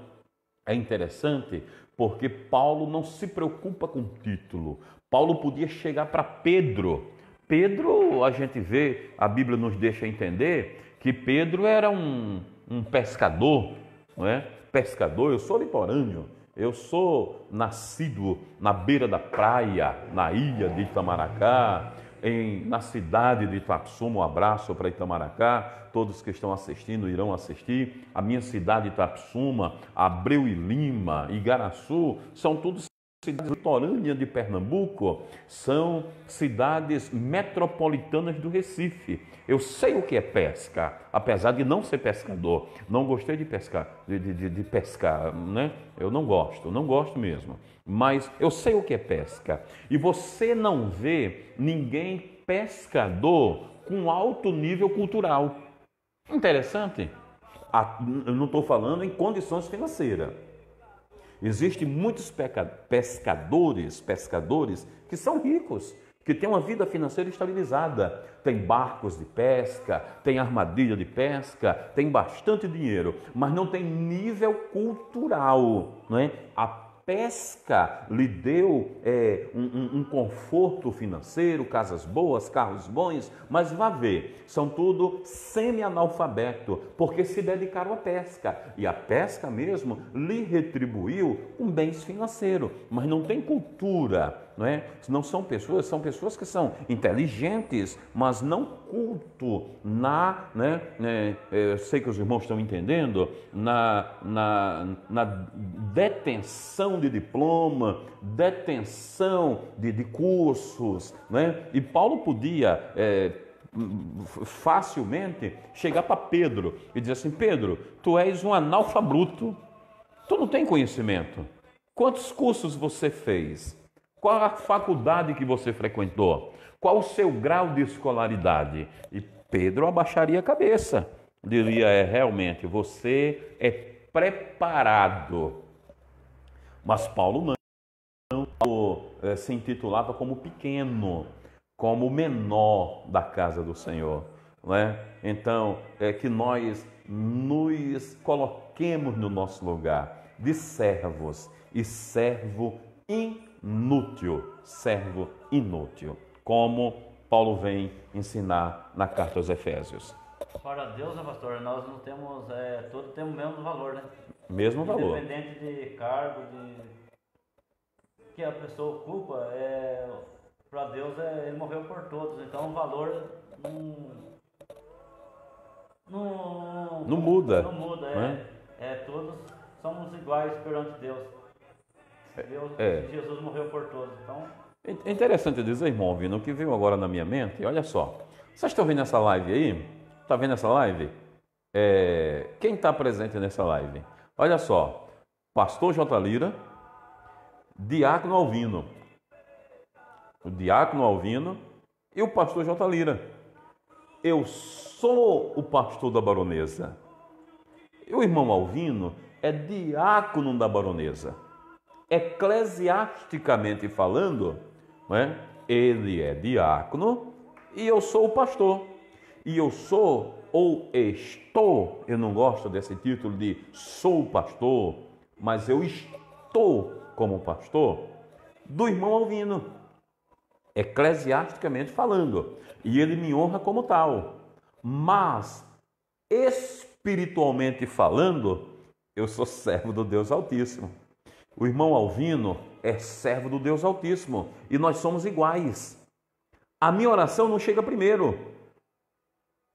é interessante porque Paulo não se preocupa com título. Paulo podia chegar para Pedro. Pedro, a gente vê, a Bíblia nos deixa entender que Pedro era um pescador, não é? Pescador, eu sou litorâneo, eu sou nascido na beira da praia, na ilha de Itamaracá, na cidade de Itapsuma. Um abraço para Itamaracá, todos que estão assistindo irão assistir. A minha cidade Itapsuma, Abreu e Lima, Igaraçu, são todos cidades litorâneas de Pernambuco, são cidades metropolitanas do Recife. Eu sei o que é pesca, apesar de não ser pescador. Não gostei de pescar, de pescar, né? Eu não gosto mesmo. Mas eu sei o que é pesca. E você não vê ninguém pescador com alto nível cultural. Interessante. Eu não estou falando em condições financeiras. Existem muitos pescadores que são ricos, que tem uma vida financeira estabilizada. Tem barcos de pesca, tem armadilha de pesca, tem bastante dinheiro, mas não tem nível cultural, não é? A pesca lhe deu um conforto financeiro, casas boas, carros bons, mas vá ver, são tudo semi-analfabeto, porque se dedicaram à pesca, e a pesca mesmo lhe retribuiu com bens financeiros, mas não tem cultura, não é? Não são pessoas que são inteligentes, mas não culto eu sei que os irmãos estão entendendo, na detenção de diploma, detenção de cursos, né? E Paulo podia facilmente chegar para Pedro e dizer assim: Pedro, tu és um analfabeto, tu não tem conhecimento. Quantos cursos você fez? Qual a faculdade que você frequentou? Qual o seu grau de escolaridade? E Pedro abaixaria a cabeça, diria: realmente, você é preparado. Mas Paulo não se intitulava como pequeno, como menor da casa do Senhor, não é? Então, que nós nos coloquemos no nosso lugar de servos, e servo inútil, como Paulo vem ensinar na carta aos Efésios. Para Deus, né, pastor, nós não temos, todos temos o mesmo valor, né? Mesmo valor. Independente de cargo, que a pessoa ocupa, para Deus ele morreu por todos, então o valor não muda. Não muda, todos somos iguais perante Deus. Jesus morreu por todos, então... É interessante dizer, irmão Alvino, o que veio agora na minha mente, olha só, vocês estão vendo essa live aí? Está vendo essa live? Quem está presente nessa live? Olha só, pastor J. Lira, diácono Alvino, o diácono Alvino e o pastor J. Lira. Eu sou o pastor da Baronesa. E o irmão Alvino é diácono da Baronesa. Eclesiasticamente falando, não é? Ele é diácono e eu sou o pastor. E eu sou ou estou, eu não gosto desse título de sou pastor, mas eu estou como pastor do irmão Alvino, eclesiasticamente falando, e ele me honra como tal. Mas espiritualmente falando, eu sou servo do Deus Altíssimo. O irmão Alvino é servo do Deus Altíssimo e nós somos iguais. A minha oração não chega primeiro,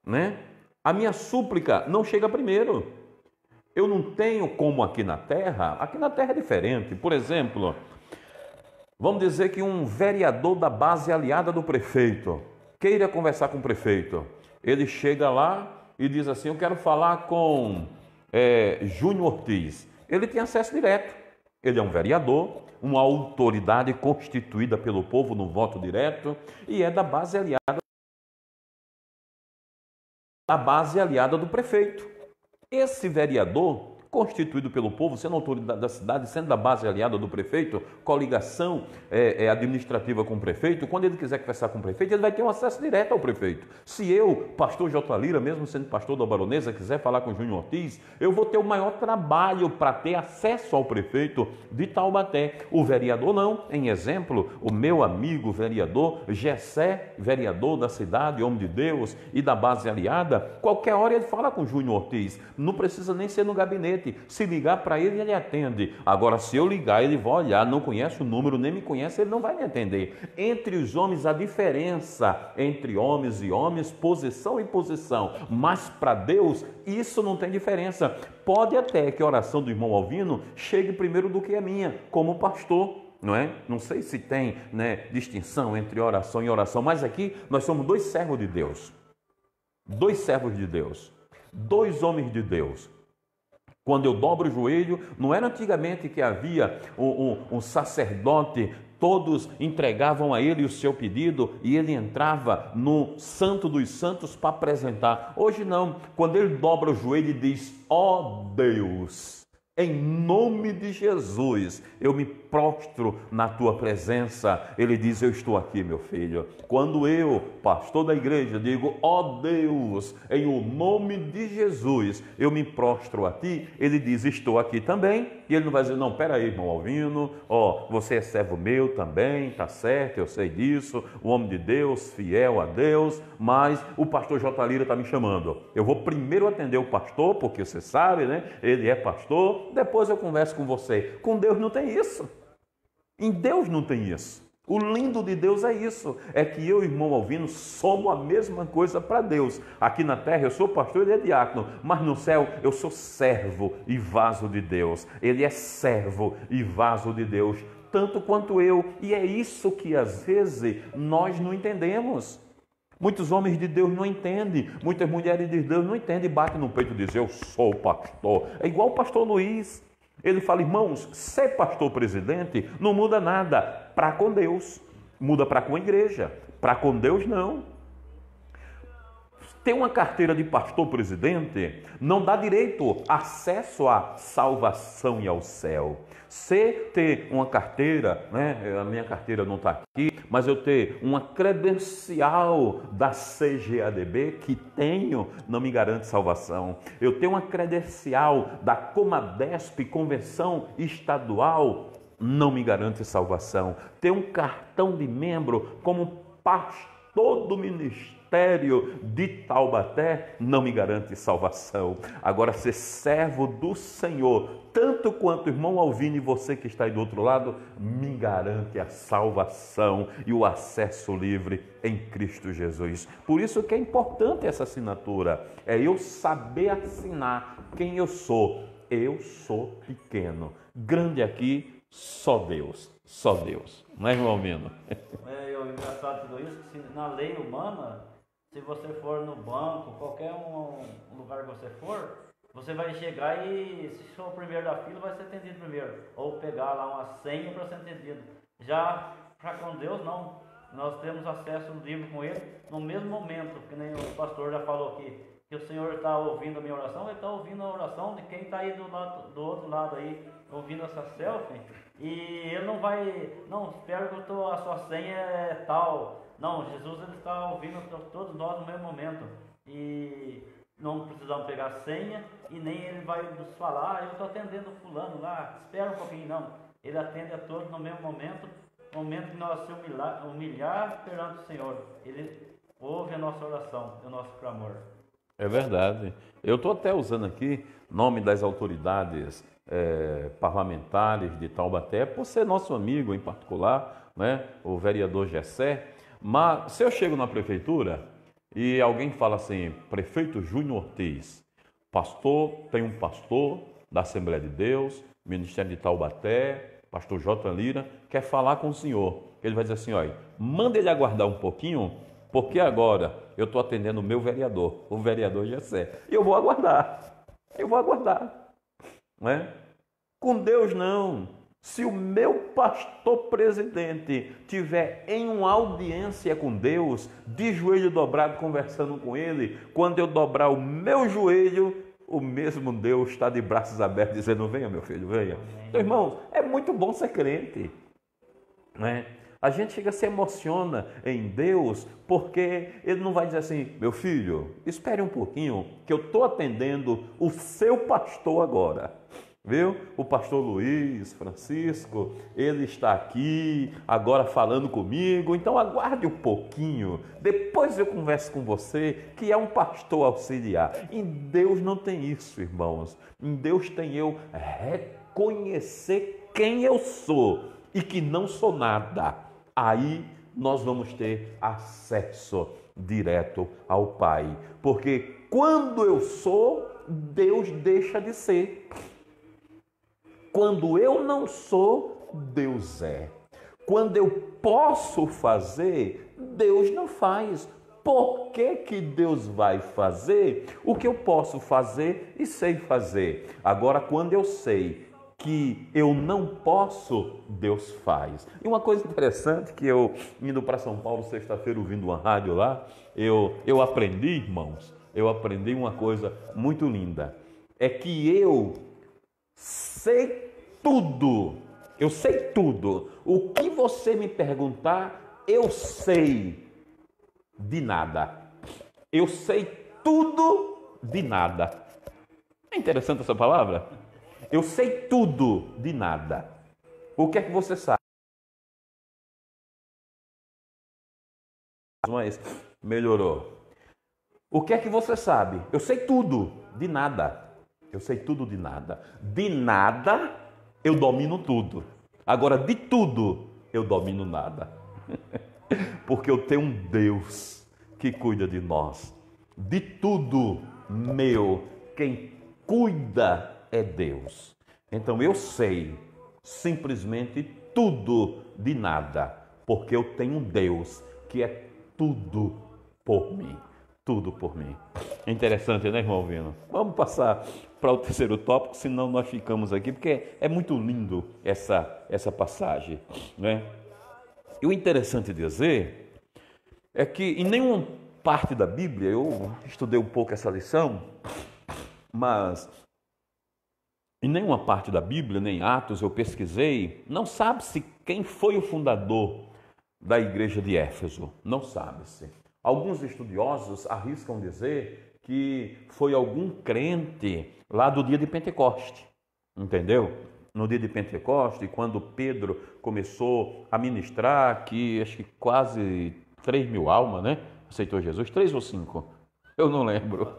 né? A minha súplica não chega primeiro. Eu não tenho como aqui na terra é diferente. Por exemplo, vamos dizer que um vereador da base aliada do prefeito queira conversar com o prefeito. Ele chega lá e diz assim: eu quero falar com Júnior Ortiz. Ele tem acesso direto. Ele é um vereador, uma autoridade constituída pelo povo no voto direto e é da base aliada do prefeito. Esse vereador, constituído pelo povo, sendo autoridade da cidade, sendo da base aliada do prefeito, coligação administrativa com o prefeito, quando ele quiser conversar com o prefeito, ele vai ter um acesso direto ao prefeito. Se eu, pastor J. Lira, mesmo sendo pastor da Baronesa, quiser falar com o Júnior Ortiz, eu vou ter o maior trabalho para ter acesso ao prefeito de Taubaté. O vereador não. Em exemplo, o meu amigo vereador Gessé, vereador da cidade, homem de Deus e da base aliada, qualquer hora ele fala com o Júnior Ortiz. Não precisa nem ser no gabinete. Se ligar para ele, ele atende. Agora, se eu ligar, ele vai olhar, não conhece o número, nem me conhece, ele não vai me atender. Entre os homens, a diferença entre homens e homens, posição e posição. Mas para Deus, isso não tem diferença. Pode até que a oração do irmão Alvino chegue primeiro do que a minha, como pastor. Não é? Não sei se tem, né, distinção entre oração e oração, mas aqui nós somos dois servos de Deus. Dois servos de Deus. Dois homens de Deus. Quando eu dobro o joelho, não era antigamente que havia um sacerdote, todos entregavam a ele o seu pedido e ele entrava no Santo dos Santos para apresentar. Hoje não, quando ele dobra o joelho e diz: ó Deus, em nome de Jesus, eu me prostro na tua presença. Ele diz: eu estou aqui, meu filho. Quando eu, pastor da igreja, digo: ó Deus, em o nome de Jesus, eu me prostro a ti, ele diz: estou aqui também. E ele não vai dizer: não, peraí, irmão Alvino, ó, você é servo meu também, tá certo, eu sei disso, o homem de Deus, fiel a Deus, mas o pastor J. Lira está me chamando. Eu vou primeiro atender o pastor, porque você sabe, né? Ele é pastor, depois eu converso com você. Com Deus não tem isso. Em Deus não tem isso. O lindo de Deus é isso, é que eu e o irmão Alvino somos a mesma coisa para Deus. Aqui na terra eu sou pastor, ele é diácono, mas no céu eu sou servo e vaso de Deus. Ele é servo e vaso de Deus, tanto quanto eu. E é isso que às vezes nós não entendemos. Muitos homens de Deus não entendem, muitas mulheres de Deus não entendem, batem no peito e dizem: eu sou pastor. É igual o pastor Luiz. Ele fala: irmãos, ser pastor presidente não muda nada para com Deus, muda para com a igreja, para com Deus não. Ter uma carteira de pastor presidente não dá direito acesso à salvação e ao céu. Se ter uma carteira, né, a minha carteira não está aqui, mas eu ter uma credencial da CGADB que tenho, não me garante salvação. Eu tenho uma credencial da Comadesp, Convenção Estadual, não me garante salvação. Ter um cartão de membro como pastor do ministério de Taubaté não me garante salvação. Agora, ser servo do Senhor, tanto quanto o irmão Alvino e você que está aí do outro lado, me garante a salvação e o acesso livre em Cristo Jesus. Por isso que é importante essa assinatura, é eu saber assinar quem eu sou. Eu sou pequeno, grande aqui, só Deus, só Deus. Não é, irmão Alvino? É engraçado tudo isso, que na lei humana, se você for no banco, qualquer lugar que você for, você vai chegar e, se for o primeiro da fila, vai ser atendido primeiro. Ou pegar lá uma senha para ser atendido. Já para com Deus, não. Nós temos acesso livre com Ele no mesmo momento, que nem o pastor já falou aqui, que o Senhor está ouvindo a minha oração, Ele está ouvindo a oração de quem está aí do outro lado aí, ouvindo essa selfie. E Ele não vai, não, espero que a sua senha é tal. Não, Jesus ele está ouvindo todos nós no mesmo momento. E não precisamos pegar senha e nem ele vai nos falar: eu estou atendendo fulano lá, espera um pouquinho. Não, ele atende a todos no mesmo momento que nós se humilhar perante o Senhor. Ele ouve a nossa oração, o nosso clamor. É verdade. Eu estou até usando aqui nome das autoridades parlamentares de Taubaté, por ser nosso amigo em particular, né, o vereador Gessé. Mas se eu chego na prefeitura e alguém fala assim: prefeito Júnior Ortiz, pastor, tem um pastor da Assembleia de Deus, Ministério de Taubaté, pastor J. Lira, quer falar com o senhor. Ele vai dizer assim: olha, manda ele aguardar um pouquinho, porque agora eu estou atendendo o meu vereador, o vereador Gessé, e eu vou aguardar, não é? Com Deus não. Se o meu pastor presidente tiver em uma audiência com Deus, de joelho dobrado, conversando com Ele, quando eu dobrar o meu joelho, o mesmo Deus está de braços abertos, dizendo: venha, meu filho, venha. Então, irmãos, é muito bom ser crente, né? A gente chega, se emociona em Deus, porque Ele não vai dizer assim: meu filho, espere um pouquinho, que eu estou atendendo o seu pastor agora. Viu? O pastor Luiz Francisco, ele está aqui agora falando comigo, então aguarde um pouquinho, depois eu converso com você, que é um pastor auxiliar. Em Deus não tem isso, irmãos. Em Deus tem eu reconhecer quem eu sou e que não sou nada. Aí nós vamos ter acesso direto ao Pai, porque quando eu sou, Deus deixa de ser. Quando eu não sou, Deus é. Quando eu posso fazer, Deus não faz. Por que Deus vai fazer o que eu posso fazer e sei fazer? Agora, quando eu sei que eu não posso, Deus faz. E uma coisa interessante que eu, indo para São Paulo sexta-feira, ouvindo uma rádio lá, eu aprendi, irmãos, uma coisa muito linda. É que eu sei tudo Eu sei tudo. O que você me perguntar, eu sei de nada. Eu sei tudo de nada. É interessante essa palavra? Eu sei tudo de nada. O que é que você sabe? Mas melhorou. O que é que você sabe? Eu sei tudo de nada. Eu sei tudo de nada. De nada eu domino tudo. Agora, de tudo eu domino nada. Porque eu tenho um Deus que cuida de nós. De tudo meu, quem cuida é Deus. Então eu sei simplesmente tudo de nada, porque eu tenho um Deus que é tudo por mim. Tudo por mim. É interessante, né, irmão Vino? Vamos passar para o terceiro tópico, senão nós ficamos aqui, porque é muito lindo essa passagem, né? E o interessante dizer é que em nenhuma parte da Bíblia, eu estudei um pouco essa lição, mas em nenhuma parte da Bíblia, nem Atos, eu pesquisei, não sabe-se quem foi o fundador da igreja de Éfeso. Não sabe-se. Alguns estudiosos arriscam dizer que foi algum crente lá do dia de Pentecoste, entendeu? No dia de Pentecoste, quando Pedro começou a ministrar, que acho que quase 3.000 almas, né? Aceitou Jesus, 3 ou 5? Eu não lembro.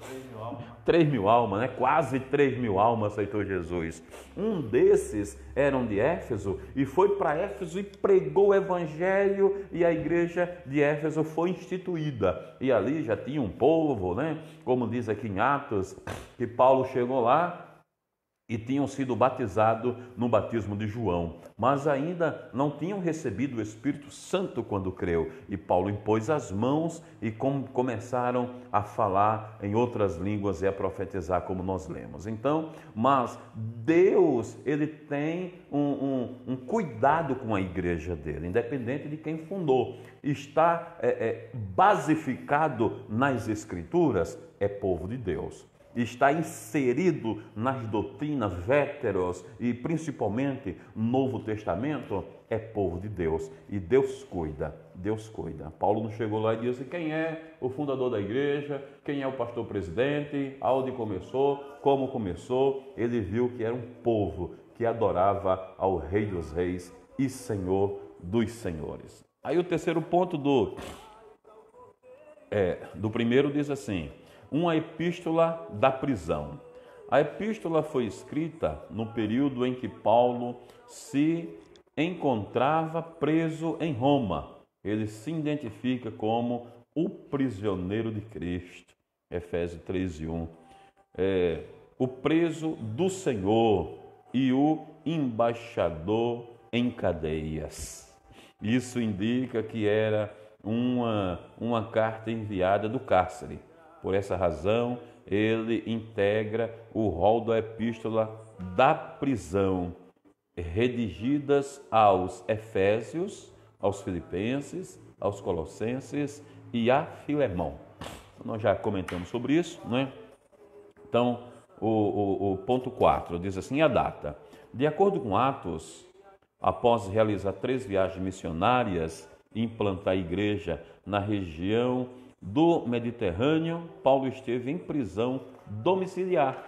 3.000 almas, né? Quase 3.000 almas aceitou Jesus. Um desses eram de Éfeso e foi para Éfeso e pregou o evangelho, e a igreja de Éfeso foi instituída. E ali já tinha um povo, né? Como diz aqui em Atos, que Paulo chegou lá e tinham sido batizados no batismo de João, mas ainda não tinham recebido o Espírito Santo quando creu. E Paulo impôs as mãos e começaram a falar em outras línguas e a profetizar, como nós lemos. Então, mas Deus, ele tem um cuidado com a igreja dele, independente de quem fundou. Está basificado nas Escrituras, é povo de Deus. Está inserido nas doutrinas véteros e principalmente no Novo Testamento, é povo de Deus. E Deus cuida, Deus cuida. Paulo não chegou lá e disse quem é o fundador da igreja, quem é o pastor presidente, aonde começou, como começou. Ele viu que era um povo que adorava ao Rei dos Reis e Senhor dos Senhores. Aí o terceiro ponto do primeiro diz assim: uma epístola da prisão. A epístola foi escrita no período em que Paulo se encontrava preso em Roma. Ele se identifica como o prisioneiro de Cristo. Efésios 3:1. O preso do Senhor e o embaixador em cadeias. Isso indica que era uma carta enviada do cárcere. Por essa razão, ele integra o rol da epístola da prisão, redigidas aos Efésios, aos Filipenses, aos Colossenses e a Filemão. Nós já comentamos sobre isso, né? Então, o ponto 4 diz assim, a data. De acordo com Atos, após realizar 3 viagens missionárias e implantar a igreja na região do Mediterrâneo, Paulo esteve em prisão domiciliar.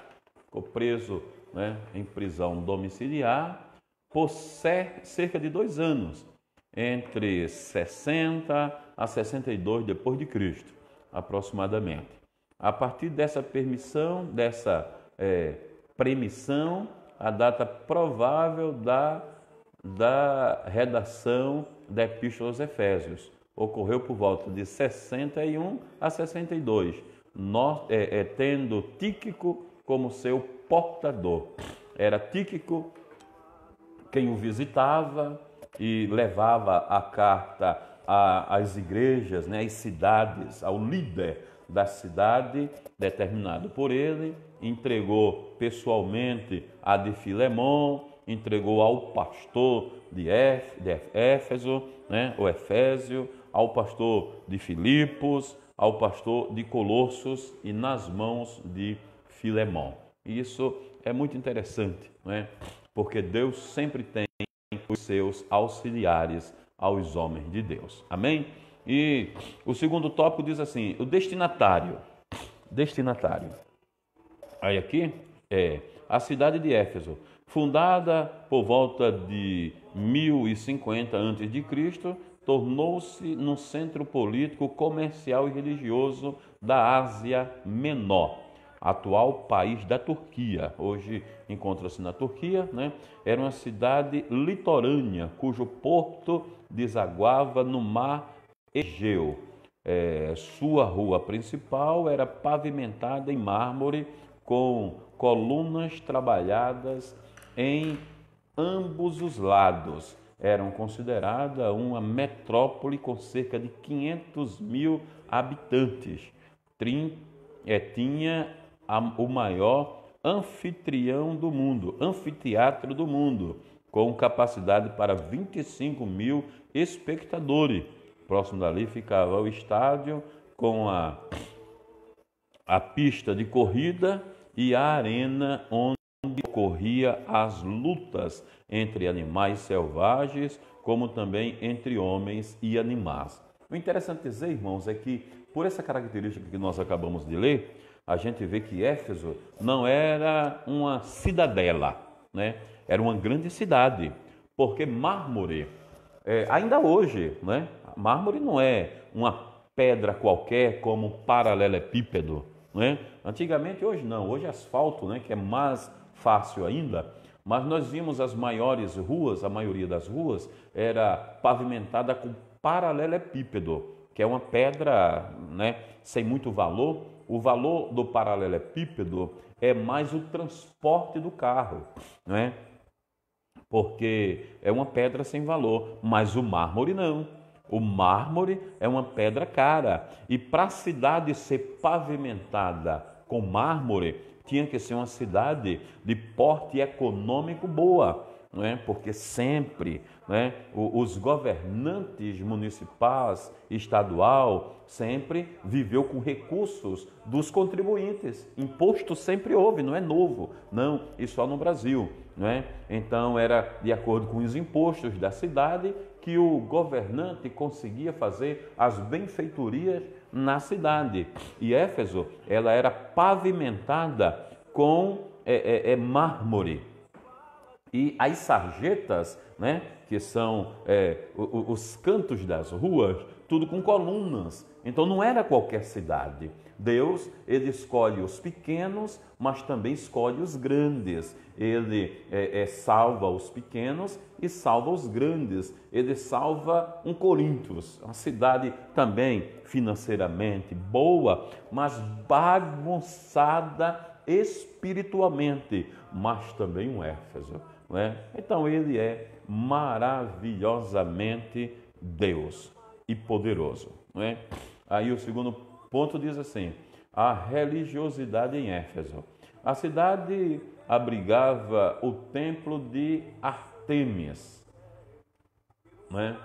Ficou preso, né, em prisão domiciliar por cerca de 2 anos, entre 60 a 62 depois de Cristo, aproximadamente. A partir dessa permissão, dessa premissão, a data provável da redação da Epístola aos Efésios ocorreu por volta de 61 a 62, tendo Tíquico como seu portador. Era Tíquico quem o visitava e levava a carta às igrejas, né, às cidades, ao líder da cidade, determinado por ele, entregou pessoalmente a de Filemão, entregou ao pastor de Éfeso, né, o Efésio, ao pastor de Filipos, ao pastor de Colossos e nas mãos de Filemão. E isso é muito interessante, né? Porque Deus sempre tem os seus auxiliares aos homens de Deus. Amém? E o segundo tópico diz assim, o destinatário. Destinatário. Aí aqui é a cidade de Éfeso, fundada por volta de 1050 a.C., tornou-se no centro político, comercial e religioso da Ásia Menor, atual país da Turquia. Hoje encontra-se na Turquia, né? Era uma cidade litorânea, cujo porto desaguava no mar Egeu. Sua rua principal era pavimentada em mármore, com colunas trabalhadas em ambos os lados. Eram considerada uma metrópole com cerca de 500 mil habitantes. Tinha o maior anfiteatro do mundo, com capacidade para 25 mil espectadores. Próximo dali ficava o estádio com a pista de corrida e a arena onde ocorria as lutas entre animais selvagens, como também entre homens e animais. O interessante dizer, irmãos, é que por essa característica que nós acabamos de ler, a gente vê que Éfeso não era uma cidadela, né? Era uma grande cidade, porque mármore, ainda hoje, né? Mármore não é uma pedra qualquer como paralelepípedo, né? Antigamente, hoje não, hoje é asfalto, né? Que é mais fácil ainda, mas nós vimos as maiores ruas, a maioria das ruas era pavimentada com paralelepípedo, que é uma pedra, né, sem muito valor. O valor do paralelepípedo é mais o transporte do carro, né? Porque é uma pedra sem valor, mas o mármore não. O mármore é uma pedra cara, e para a cidade ser pavimentada com mármore, tinha que ser uma cidade de porte econômico boa, não é? Porque sempre, né, os governantes municipais, estadual, sempre viveu com recursos dos contribuintes. Imposto sempre houve, não é novo, não, e só no Brasil, não é? Então era de acordo com os impostos da cidade que o governante conseguia fazer as benfeitorias na cidade. E Éfeso, ela era pavimentada com mármore. E as sarjetas, né, que são os cantos das ruas, tudo com colunas. Então não era qualquer cidade. Deus, ele escolhe os pequenos, mas também escolhe os grandes. Ele salva os pequenos e salva os grandes. Ele salva um Corintos, uma cidade também financeiramente boa, mas bagunçada espiritualmente, mas também um Éfeso, não é? Então ele é maravilhosamente Deus e poderoso, não é? Aí o segundo ponto diz assim, a religiosidade em Éfeso. A cidade abrigava o templo de Ártemis, não é?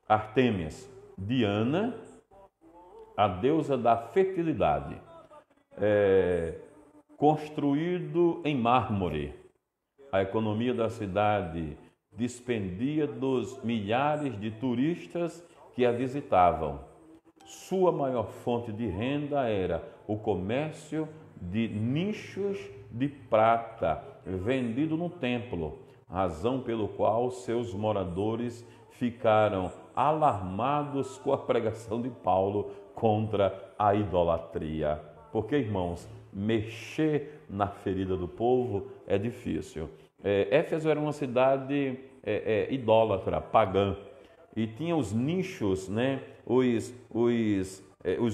Ártemis, Diana, a deusa da fertilidade, construído em mármore. A economia da cidade despendia dos milhares de turistas que a visitavam. Sua maior fonte de renda era o comércio de nichos de prata vendido no templo, razão pelo qual seus moradores ficaram alarmados com a pregação de Paulo contra a idolatria. Porque, irmãos, mexer na ferida do povo é difícil. Éfeso era uma cidade idólatra, pagã, e tinha os nichos, né, os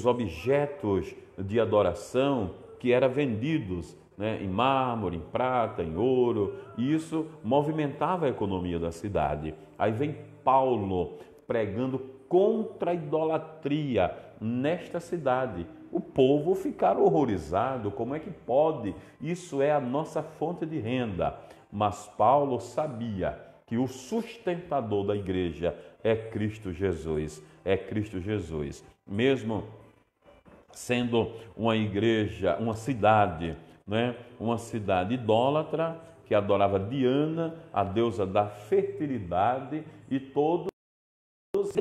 objetos de adoração que eram vendidos, né, em mármore, em prata, em ouro, e isso movimentava a economia da cidade. Aí vem Paulo pregando contra a idolatria nesta cidade. O povo ficaram horrorizado, como é que pode? Isso é a nossa fonte de renda. Mas Paulo sabia que o sustentador da igreja é Cristo Jesus, Mesmo sendo uma igreja, uma cidade, né? Uma cidade idólatra, que adorava Diana, a deusa da fertilidade, e todos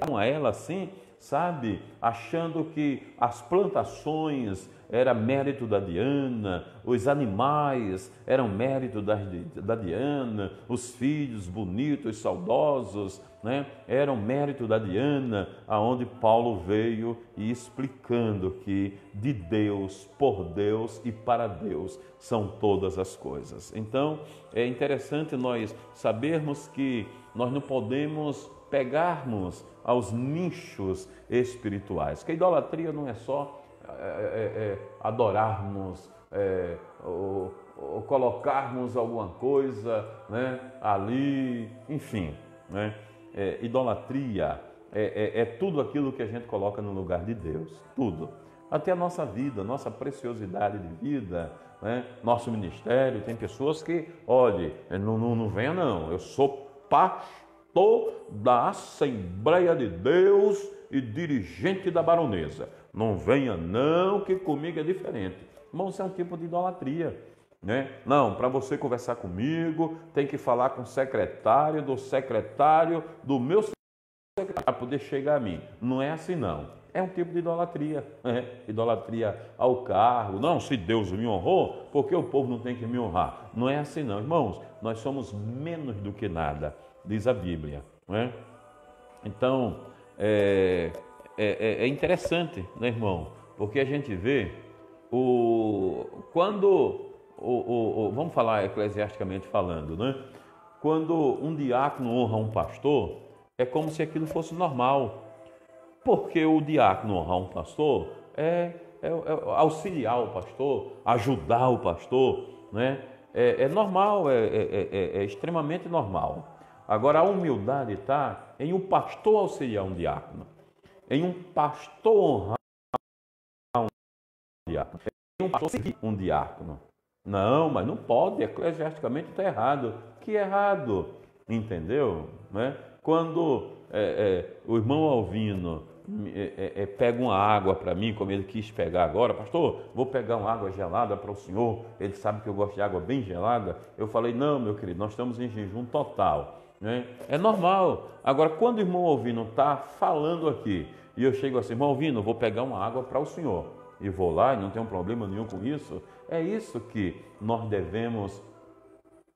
com ela assim, sabe, achando que as plantações era mérito da Diana, os animais eram mérito da Diana, os filhos bonitos, saudosos, né, eram mérito da Diana, aonde Paulo veio e explicando que de Deus, por Deus e para Deus são todas as coisas. Então, é interessante nós sabermos que nós não podemos pegarmos aos nichos espirituais, que a idolatria não é só adorarmos ou colocarmos alguma coisa, né, ali, enfim, né? Idolatria é tudo aquilo que a gente coloca no lugar de Deus, tudo, até a nossa vida, nossa preciosidade de vida, né? Nosso ministério. Tem pessoas que, olhe, não venha não, eu sou pastor da Assembleia de Deus e dirigente da baronesa. Não venha não, que comigo é diferente. Irmão, isso é um tipo de idolatria, né? Não, para você conversar comigo, tem que falar com o secretário do meu secretário para poder chegar a mim. Não é assim não. É um tipo de idolatria, né? Idolatria ao cargo. Não, se Deus me honrou, por que o povo não tem que me honrar? Não é assim não, irmãos. Nós somos menos do que nada, diz a Bíblia, né? Então, é interessante, né, irmão? Porque a gente vê vamos falar eclesiasticamente falando, né? Quando um diácono honra um pastor, é como se aquilo fosse normal. Porque o diácono honrar um pastor é auxiliar o pastor, ajudar o pastor, né? É normal, é extremamente normal. Agora, a humildade está em um pastor auxiliar um diácono, em um pastor honrar um diácono, em um pastor seguir um diácono. Não, mas não pode, eclesiasticamente está errado. Que errado, entendeu? Né? Quando o irmão Alvino pega uma água para mim, como ele quis pegar agora, pastor, vou pegar uma água gelada para o senhor, ele sabe que eu gosto de água bem gelada. Eu falei, não, meu querido, nós estamos em jejum total, né? É normal. Agora, quando o irmão Alvino está falando aqui, e eu chego assim, irmão Alvino, vou pegar uma água para o senhor, e vou lá e não tenho problema nenhum com isso, é isso que nós devemos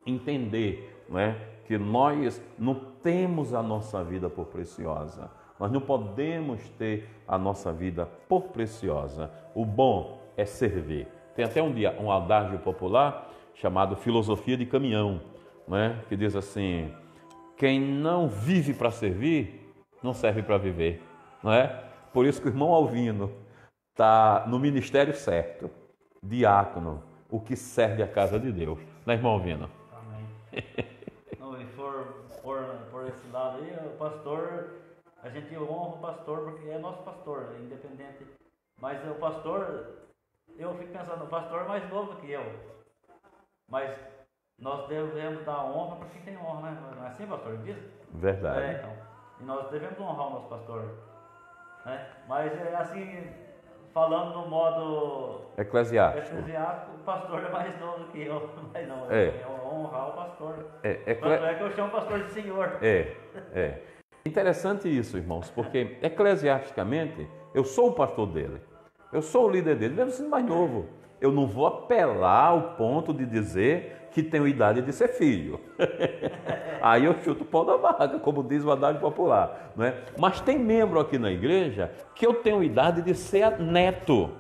entender, né? Que nós não temos a nossa vida por preciosa. Nós não podemos ter a nossa vida por preciosa. O bom é servir. Tem até um adágio popular chamado filosofia de caminhão, né? Que diz assim, quem não vive para servir, não serve para viver, não é? Por isso que o irmão Alvino está no ministério certo, diácono, o que serve a casa de Deus. Não é, irmão Alvino? Amém. Não, e por esse lado aí, o pastor, a gente honra o pastor porque é nosso pastor, é independente. Mas o pastor, eu fico pensando, o pastor é mais novo do que eu. Mas nós devemos dar honra para quem tem honra, né? Não é assim, pastor? Diz? Verdade. Então, e nós devemos honrar o nosso pastor, né? Mas é assim, falando no modo eclesiástico, o pastor é mais novo do que eu, mas não, eu honrar o pastor. Tanto é que eu chamo o pastor de senhor. Interessante isso, irmãos, porque eclesiasticamente eu sou o pastor dele, eu sou o líder dele, mesmo sendo mais novo. Eu não vou apelar ao ponto de dizer que tenho idade de ser filho. Aí eu chuto o pau da barraca, como diz o adágio popular, não é? Mas tem membro aqui na igreja que eu tenho idade de ser neto.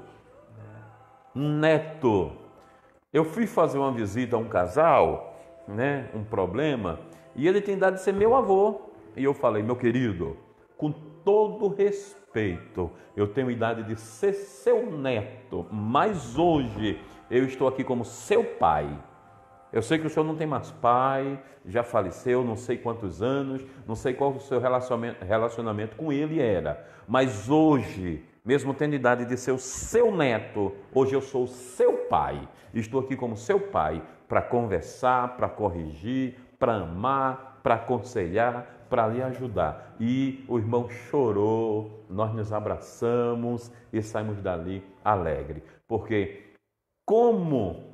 Neto. Eu fui fazer uma visita a um casal, né, um problema, e ele tem idade de ser meu avô. E eu falei, meu querido, com todo respeito, eu tenho idade de ser seu neto, mas hoje eu estou aqui como seu pai. Eu sei que o senhor não tem mais pai, já faleceu, não sei quantos anos, não sei qual o seu relacionamento com ele era, mas hoje, mesmo tendo idade de ser o seu neto, hoje eu sou o seu pai. Estou aqui como seu pai para conversar, para corrigir, para amar, para aconselhar, para lhe ajudar. E o irmão chorou, nós nos abraçamos e saímos dali alegre. Porque como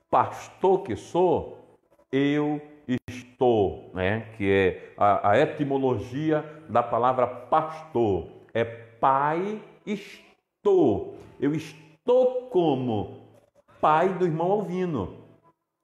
pastor que sou, eu estou, né? Que é a etimologia da palavra pastor, é pai estou. Eu estou como pai do irmão Alvino,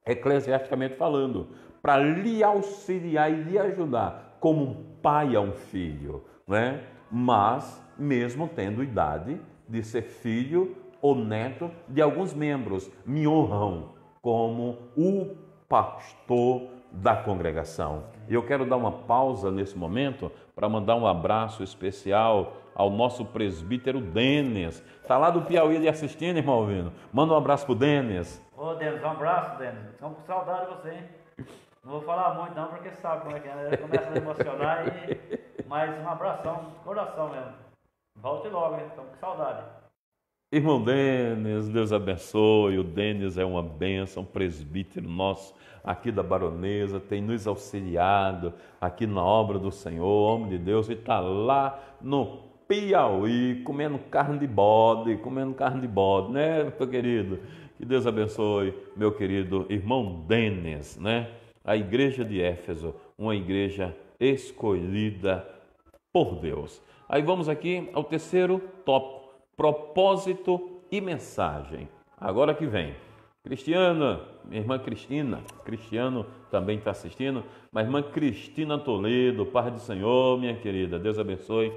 eclesiasticamente falando, para lhe auxiliar e lhe ajudar, como um pai a um filho, né? Mas mesmo tendo idade de ser filho ou neto de alguns membros, me honram como o pastor da congregação. E eu quero dar uma pausa nesse momento para mandar um abraço especial ao nosso presbítero Denis. Está lá do Piauí de assistindo, irmão Alvino. Manda um abraço pro Denis. Ô, Denis, um abraço, Denis. Estamos com saudade de você, hein? Não vou falar muito não, porque sabe como é que é, né? Começa a emocionar, mas um abração, coração mesmo. Volte logo, hein? Estamos com saudade. Irmão Denis, Deus abençoe. O Denis é uma bênção, presbítero nosso aqui da Baronesa, tem nos auxiliado aqui na obra do Senhor, homem de Deus, e está lá no Piauí comendo carne de bode, né, meu querido? Que Deus abençoe, meu querido irmão Denis, né? A igreja de Éfeso, uma igreja escolhida por Deus. Aí vamos aqui ao terceiro tópico: propósito e mensagem. Agora que vem. Cristiana, minha irmã Cristina, Cristiano também está assistindo, mas irmã Cristina Toledo, paz do Senhor, minha querida, Deus abençoe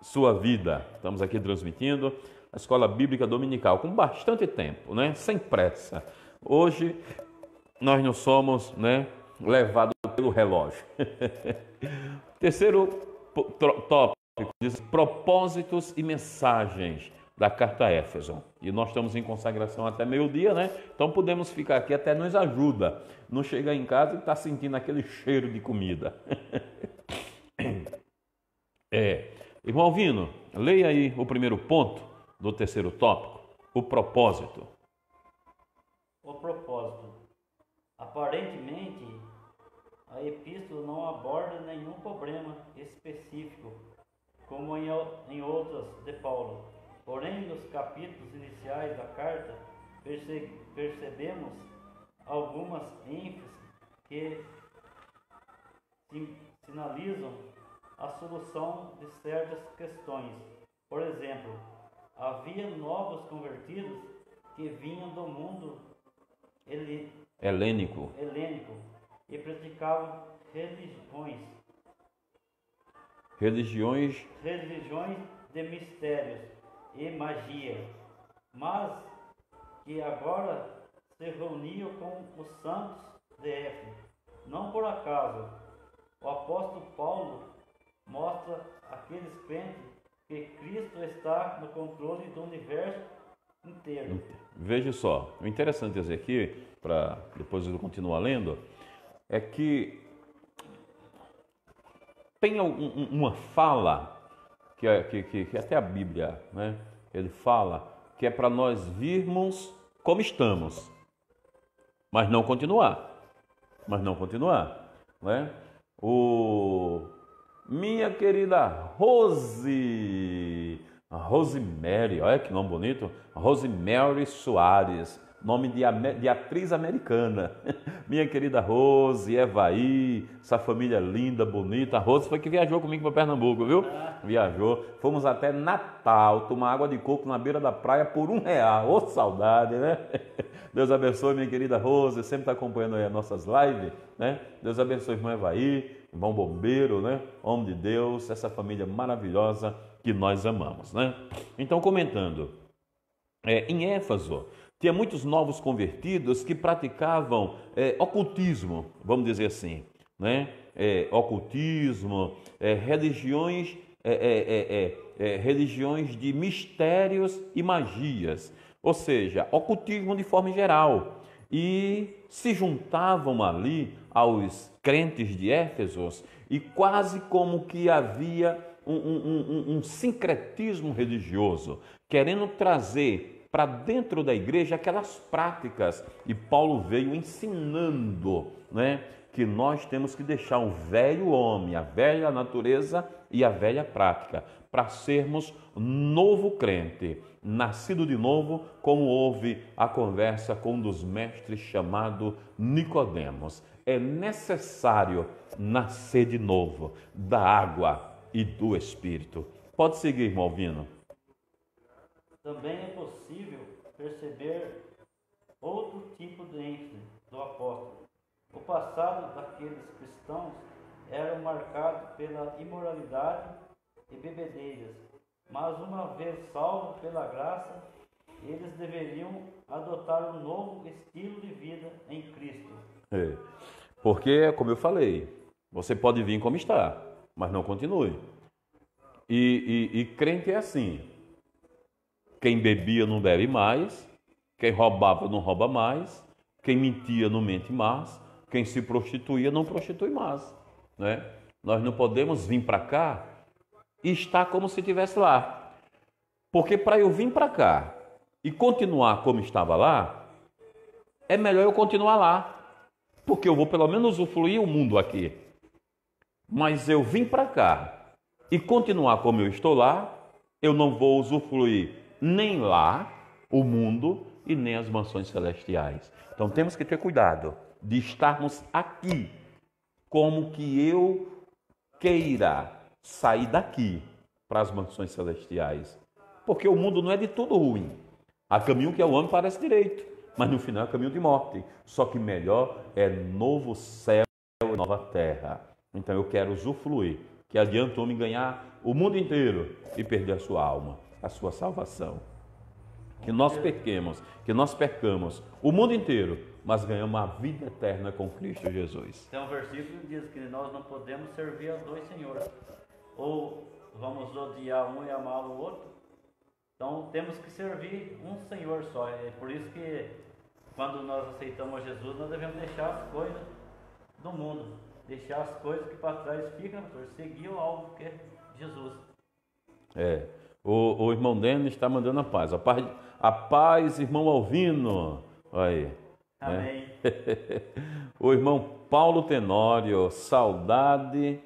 sua vida. Estamos aqui transmitindo a Escola Bíblica Dominical com bastante tempo, né? Sem pressa. Hoje nós não somos, né, levados pelo relógio. Terceiro tópico diz propósitos e mensagens da carta a Éfeso. E nós estamos em consagração até meio-dia, né? Então podemos ficar aqui, até nos ajuda. Não chegar em casa e estar sentindo aquele cheiro de comida. Irmão Alvino, leia aí o primeiro ponto do terceiro tópico, o propósito. O propósito. Aparentemente, a epístola não aborda nenhum problema específico, como em outras de Paulo. Porém, nos capítulos iniciais da carta, percebemos algumas ênfases que sinalizam a solução de certas questões. Por exemplo, havia novos convertidos que vinham do mundo helênico e praticavam religiões de mistérios e magia, mas que agora se reuniam com os santos de Éfeso. Não por acaso, o apóstolo Paulo mostra àqueles crentes que Cristo está no controle do universo inteiro. Veja só, o interessante dizer aqui, para depois eu continuar lendo, é que tem uma fala que até a Bíblia, né, ele fala que é para nós virmos como estamos, mas não continuar, né? Minha querida Rosemary, olha que nome bonito, Rosemary Soares, nome de atriz americana. Minha querida Rose, Evaí, essa família linda, bonita. A Rose foi que viajou comigo para Pernambuco, viu? Viajou. Fomos até Natal, tomar água de coco na beira da praia por R$1. Ô, saudade, né? Deus abençoe, minha querida Rose, sempre está acompanhando aí as nossas lives, né? Deus abençoe, irmão Evaí, irmão Bombeiro, né? Homem de Deus, essa família maravilhosa que nós amamos, né? Então, comentando, em Éfeso, tinha muitos novos convertidos que praticavam ocultismo, vamos dizer assim, né? Ocultismo, religiões de mistérios e magias, ou seja, ocultismo de forma geral, e se juntavam ali aos crentes de Éfeso e quase como que havia um sincretismo religioso, querendo trazer para dentro da igreja aquelas práticas, e Paulo veio ensinando, né, que nós temos que deixar o velho homem, a velha natureza e a velha prática, para sermos novo crente, nascido de novo, como houve a conversa com um dos mestres chamado Nicodemos. É necessário nascer de novo da água e do Espírito. Pode seguir, irmão Alvino. Também é possível perceber outro tipo de ênfase do apóstolo. O passado daqueles cristãos era marcado pela imoralidade e bebedeiras, mas uma vez salvos pela graça, eles deveriam adotar um novo estilo de vida em Cristo. Porque, como eu falei, você pode vir como está, mas não continue. E crente é assim: quem bebia não bebe mais, quem roubava não rouba mais, quem mentia não mente mais, quem se prostituía não prostitui mais, né? Nós não podemos vir para cá e estar como se estivesse lá, porque para eu vir para cá e continuar como estava lá, é melhor eu continuar lá, porque eu vou pelo menos usufruir o mundo aqui. Mas eu vim para cá e continuar como eu estou lá, eu não vou usufruir nem lá o mundo e nem as mansões celestiais. Então temos que ter cuidado de estarmos aqui como que eu queira sair daqui para as mansões celestiais. Porque o mundo não é de tudo ruim. Há caminho que ao homem parece direito, mas no final é caminho de morte. Só que melhor é novo céu e nova terra. Então eu quero usufruir. Que adianta o homem ganhar o mundo inteiro e perder a sua alma, a sua salvação. Que nós percamos o mundo inteiro, mas ganhamos a vida eterna com Cristo Jesus. Tem um versículo que diz que nós não podemos servir a dois senhores. Ou vamos odiar um e amar o outro. Então temos que servir um Senhor só. É por isso que quando nós aceitamos Jesus, nós devemos deixar as coisas do mundo. Deixar as coisas que para trás ficam, seguir o alvo que é Jesus. O irmão Denis está mandando a paz. A paz, irmão Alvino. Olha aí. Amém. O irmão Paulo Tenório, saudade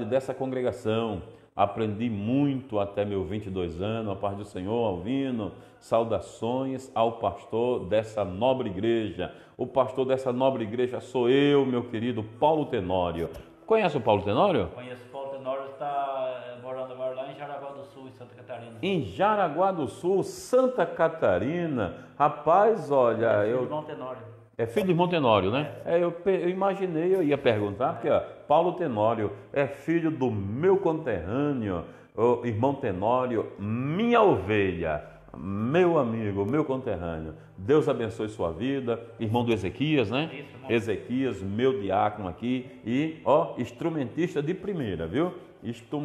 dessa congregação. Aprendi muito até meus 22 anos, a paz do Senhor, Alvino. Saudações ao pastor dessa nobre igreja. O pastor dessa nobre igreja sou eu, meu querido Paulo Tenório. Conhece o Paulo Tenório? Conheço o Paulo Tenório, está morando agora lá em Jaraguá do Sul, em Santa Catarina. Em Jaraguá do Sul, Santa Catarina. Rapaz, olha... É filho de irmão Tenório. É filho de irmão Tenório, né? Eu imaginei, eu ia perguntar, porque Paulo Tenório é filho do meu conterrâneo, o irmão Tenório, minha ovelha, meu amigo, meu conterrâneo. Deus abençoe sua vida. Irmão do Ezequias, né? Isso, irmão. Ezequias, meu diácono aqui. E, instrumentista de primeira, viu?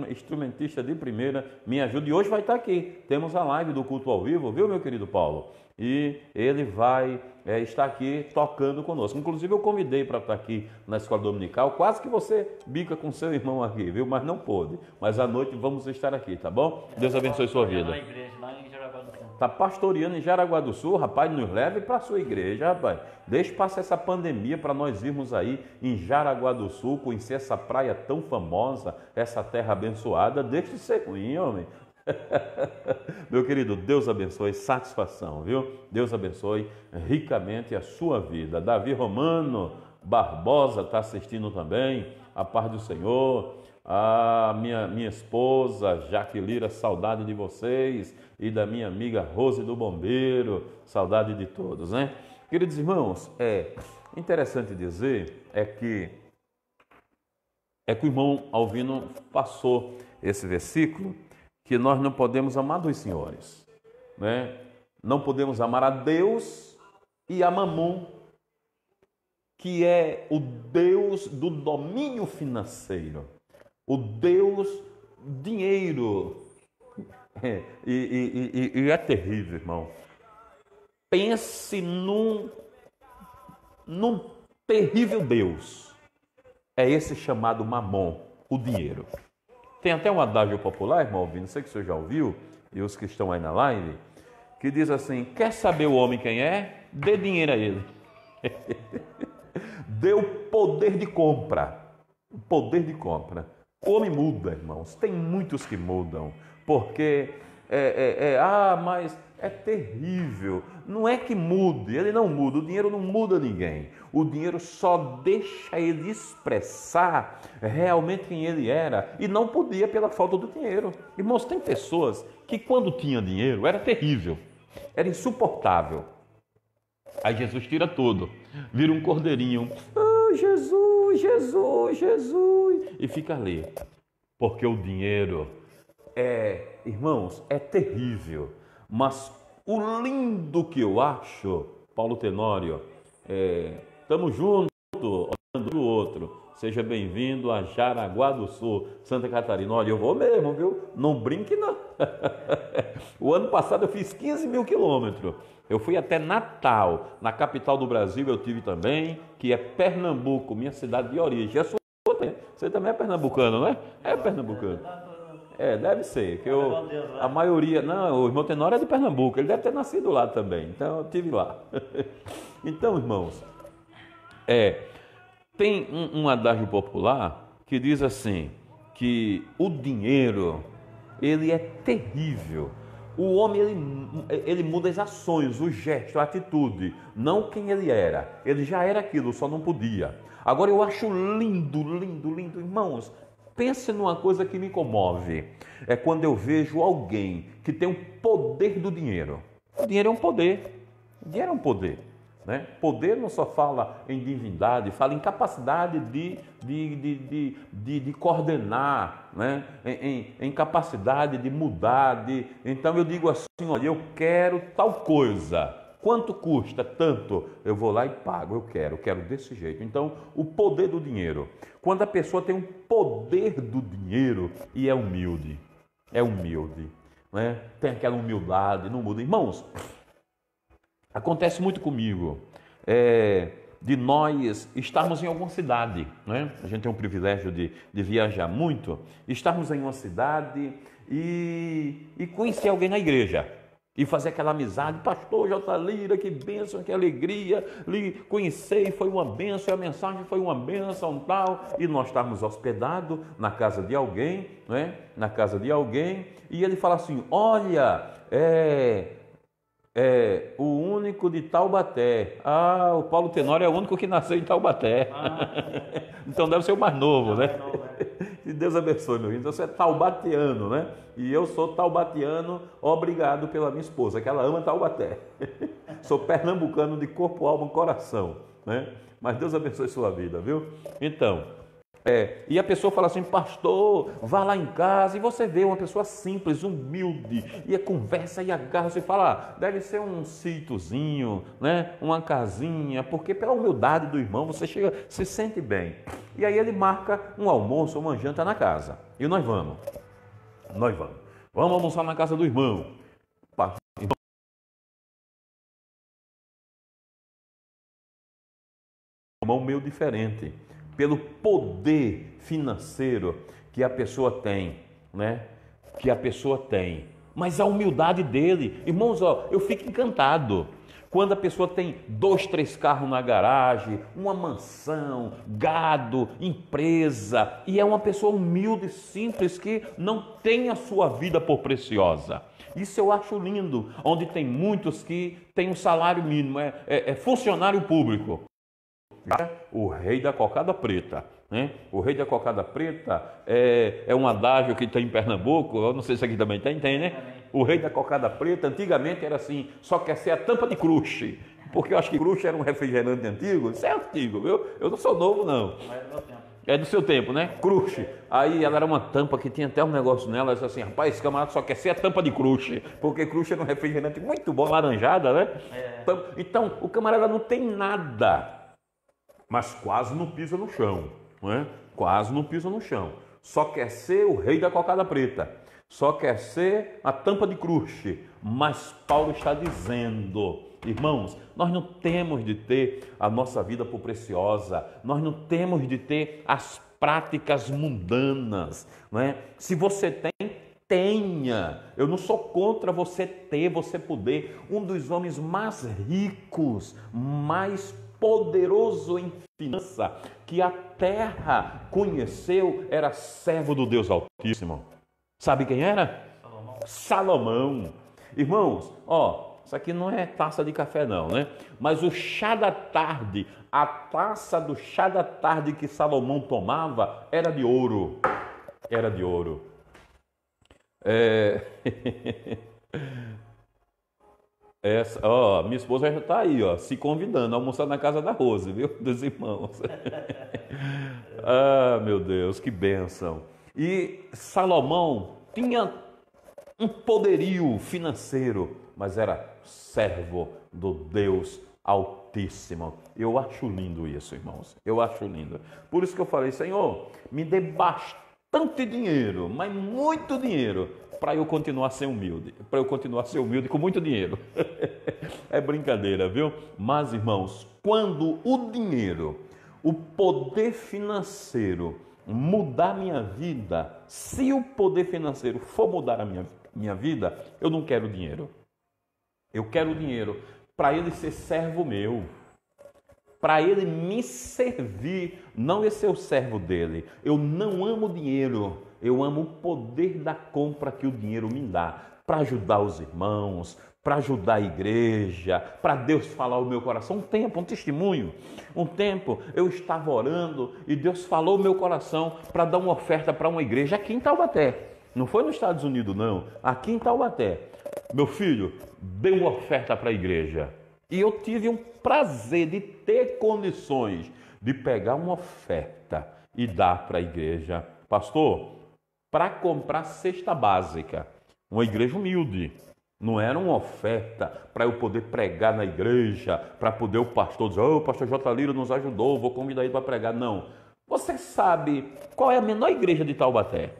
Instrumentista de primeira, me ajuda. E hoje vai estar aqui. Temos a live do culto ao vivo, viu, meu querido Paulo? E ele vai estar aqui tocando conosco. Inclusive eu convidei para estar aqui na escola dominical. Quase que você bica com seu irmão aqui, viu? Mas não pôde. Mas à noite vamos estar aqui, tá bom? Deus abençoe sua vida. Na igreja, lá em Jaraguá do Sul. Está pastoreando em Jaraguá do Sul, rapaz, nos leve para a sua igreja, rapaz. Deixe passar essa pandemia para nós irmos aí em Jaraguá do Sul, conhecer essa praia tão famosa, essa terra abençoada. Deixe de ser ruim, homem. Meu querido, Deus abençoe, satisfação, viu? Deus abençoe ricamente a sua vida. Davi Romano Barbosa está assistindo também, a paz do Senhor. A minha esposa Jaque Lira, saudade de vocês, e da minha amiga Rose do Bombeiro, saudade de todos, né? Queridos irmãos, é interessante dizer que o irmão Alvino passou esse versículo, que nós não podemos amar dois senhores, né? Não podemos amar a Deus e a Mamon, que é o Deus do domínio financeiro, o Deus dinheiro. E é terrível, irmão. Pense num terrível Deus. É esse chamado Mamon, o dinheiro. Tem até um adágio popular, irmão Alvino, não sei que o senhor já ouviu, e os que estão aí na live, que diz assim: quer saber o homem quem é? Dê dinheiro a ele. Dê o poder de compra. O poder de compra. O homem muda, irmãos. Tem muitos que mudam, porque mas é terrível. Não é que mude, ele não muda. O dinheiro não muda ninguém. O dinheiro só deixa ele expressar realmente quem ele era e não podia pela falta do dinheiro. Irmãos, tem pessoas que quando tinha dinheiro era terrível, era insuportável. Aí Jesus tira tudo, vira um cordeirinho. Oh, Jesus, Jesus, Jesus. E fica ali. Porque o dinheiro irmãos, é terrível. Mas o lindo que eu acho, Paulo Tenório, estamos juntos, olhando do outro. Seja bem-vindo a Jaraguá do Sul, Santa Catarina. Olha, eu vou mesmo, viu? Não brinque, não. O ano passado eu fiz 15 mil quilômetros. Eu fui até Natal, na capital do Brasil eu tive também, que é Pernambuco, minha cidade de origem. Você também é pernambucano, não é? É pernambucano. Deve ser. Que a maioria... Não, o irmão Tenório é de Pernambuco, ele deve ter nascido lá também. Então eu estive lá. Então, irmãos, tem um adágio popular que diz assim, que o dinheiro, ele é terrível. O homem, ele muda as ações, o gesto, a atitude, não quem ele era. Ele já era aquilo, só não podia. Agora eu acho lindo, lindo, lindo, irmãos. Pense numa coisa que me comove. É quando eu vejo alguém que tem o poder do dinheiro. O dinheiro é um poder. O dinheiro é um poder. Né? Poder não só fala em divindade, fala em capacidade de coordenar, né? em capacidade de mudar. Então eu digo assim, olha, eu quero tal coisa. Quanto custa? Tanto. Eu vou lá e pago. Eu quero desse jeito. Então, o poder do dinheiro. Quando a pessoa tem um poder do dinheiro e é humilde, né? Tem aquela humildade, não muda. Irmãos, acontece muito comigo, de nós estarmos em alguma cidade, né? A gente tem o privilégio de viajar muito, estarmos em uma cidade e conhecer alguém na igreja. E fazer aquela amizade, pastor J. Lira, que bênção, que alegria, lhe conheci, foi uma bênção, a mensagem foi uma bênção, tal. E nós estávamos hospedados na casa de alguém, né? Na casa de alguém, e ele fala assim, olha, o único de Taubaté. Ah, o Paulo Tenório é o único que nasceu em Taubaté. Então deve ser o mais novo, né? Que Deus abençoe, meu filho. Então você é taubateano, né? E eu sou taubateano, obrigado pela minha esposa, que ela ama Taubaté. Sou pernambucano de corpo, alma e coração, né? Mas Deus abençoe sua vida, viu? Então, e a pessoa fala assim, pastor, vá lá em casa, e você vê uma pessoa simples, humilde, e conversa e agarra, você fala, deve ser um sítiozinho, né? Uma casinha, porque pela humildade do irmão você chega, se sente bem. E aí ele marca um almoço, uma janta na casa, e nós vamos almoçar na casa do irmão. Irmão meu diferente, pelo poder financeiro que a pessoa tem, né? Que a pessoa tem. Mas a humildade dele, irmãos, eu fico encantado. Quando a pessoa tem 2, 3 carros na garagem, uma mansão, gado, empresa, e é uma pessoa humilde, simples, que não tem a sua vida por preciosa. Isso eu acho lindo, onde tem muitos que têm um salário mínimo, é funcionário público. O rei da cocada preta, né? O rei da cocada preta é um adágio que tem em Pernambuco, eu não sei se aqui também tem, né? O rei da cocada preta antigamente era assim, só quer ser a tampa de crush, porque eu acho que crush era um refrigerante antigo. Isso é antigo, viu? Eu não sou novo, não. Mas é do meu tempo. É do seu tempo, né? Crush. Aí ela era uma tampa que tinha até um negócio nela, ela disse assim, rapaz, esse camarada só quer ser a tampa de crush, porque crush era um refrigerante muito bom, laranjada, né? Então, o camarada não tem nada, mas quase não pisa no chão, não é? Quase não pisa no chão. Só quer ser o rei da cocada preta. Só quer ser a tampa de crush. Mas Paulo está dizendo, irmãos, nós não temos de ter a nossa vida por preciosa. Nós não temos de ter as práticas mundanas, não é? Se você tem, tenha. Eu não sou contra você ter, você poder. Um dos homens mais ricos, mais poderoso em finança que a terra conheceu era servo do Deus Altíssimo. Sabe quem era? Salomão. Irmãos, isso aqui não é taça de café não, né? Mas o chá da tarde, a taça do chá da tarde que Salomão tomava era de ouro. Era de ouro. Minha esposa já está aí, se convidando a almoçar na casa da Rose, viu? Dos irmãos. Meu Deus, que bênção. E Salomão tinha um poderio financeiro, mas era servo do Deus Altíssimo. Eu acho lindo isso, irmãos. Eu acho lindo. Por isso que eu falei, Senhor, me dê bastante dinheiro, mas muito dinheiro, para eu continuar a ser humilde. Para eu continuar a ser humilde com muito dinheiro. É brincadeira, viu? Mas, irmãos, quando o dinheiro, o poder financeiro mudar minha vida, se o poder financeiro for mudar a minha vida, eu não quero dinheiro. Eu quero dinheiro para ele ser servo meu, para ele me servir, não eu ser o servo dele. Eu não amo dinheiro, eu amo o poder da compra que o dinheiro me dá, para ajudar os irmãos, para ajudar a igreja, para Deus falar ao meu coração. Um tempo, um testemunho, um tempo eu estava orando e Deus falou ao meu coração para dar uma oferta para uma igreja aqui em Taubaté. Não foi nos Estados Unidos não, aqui em Taubaté. Meu filho, dê uma oferta para a igreja. E eu tive um prazer de ter condições de pegar uma oferta e dar para a igreja. Pastor, para comprar cesta básica, uma igreja humilde. Não era uma oferta para eu poder pregar na igreja, para poder o pastor dizer, o pastor J. Lira nos ajudou, vou convidar ele para pregar. Não. Você sabe qual é a menor igreja de Taubaté?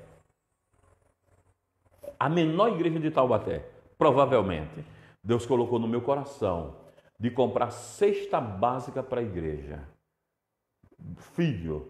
A menor igreja de Taubaté, provavelmente. Deus colocou no meu coração de comprar cesta básica para a igreja. Filho,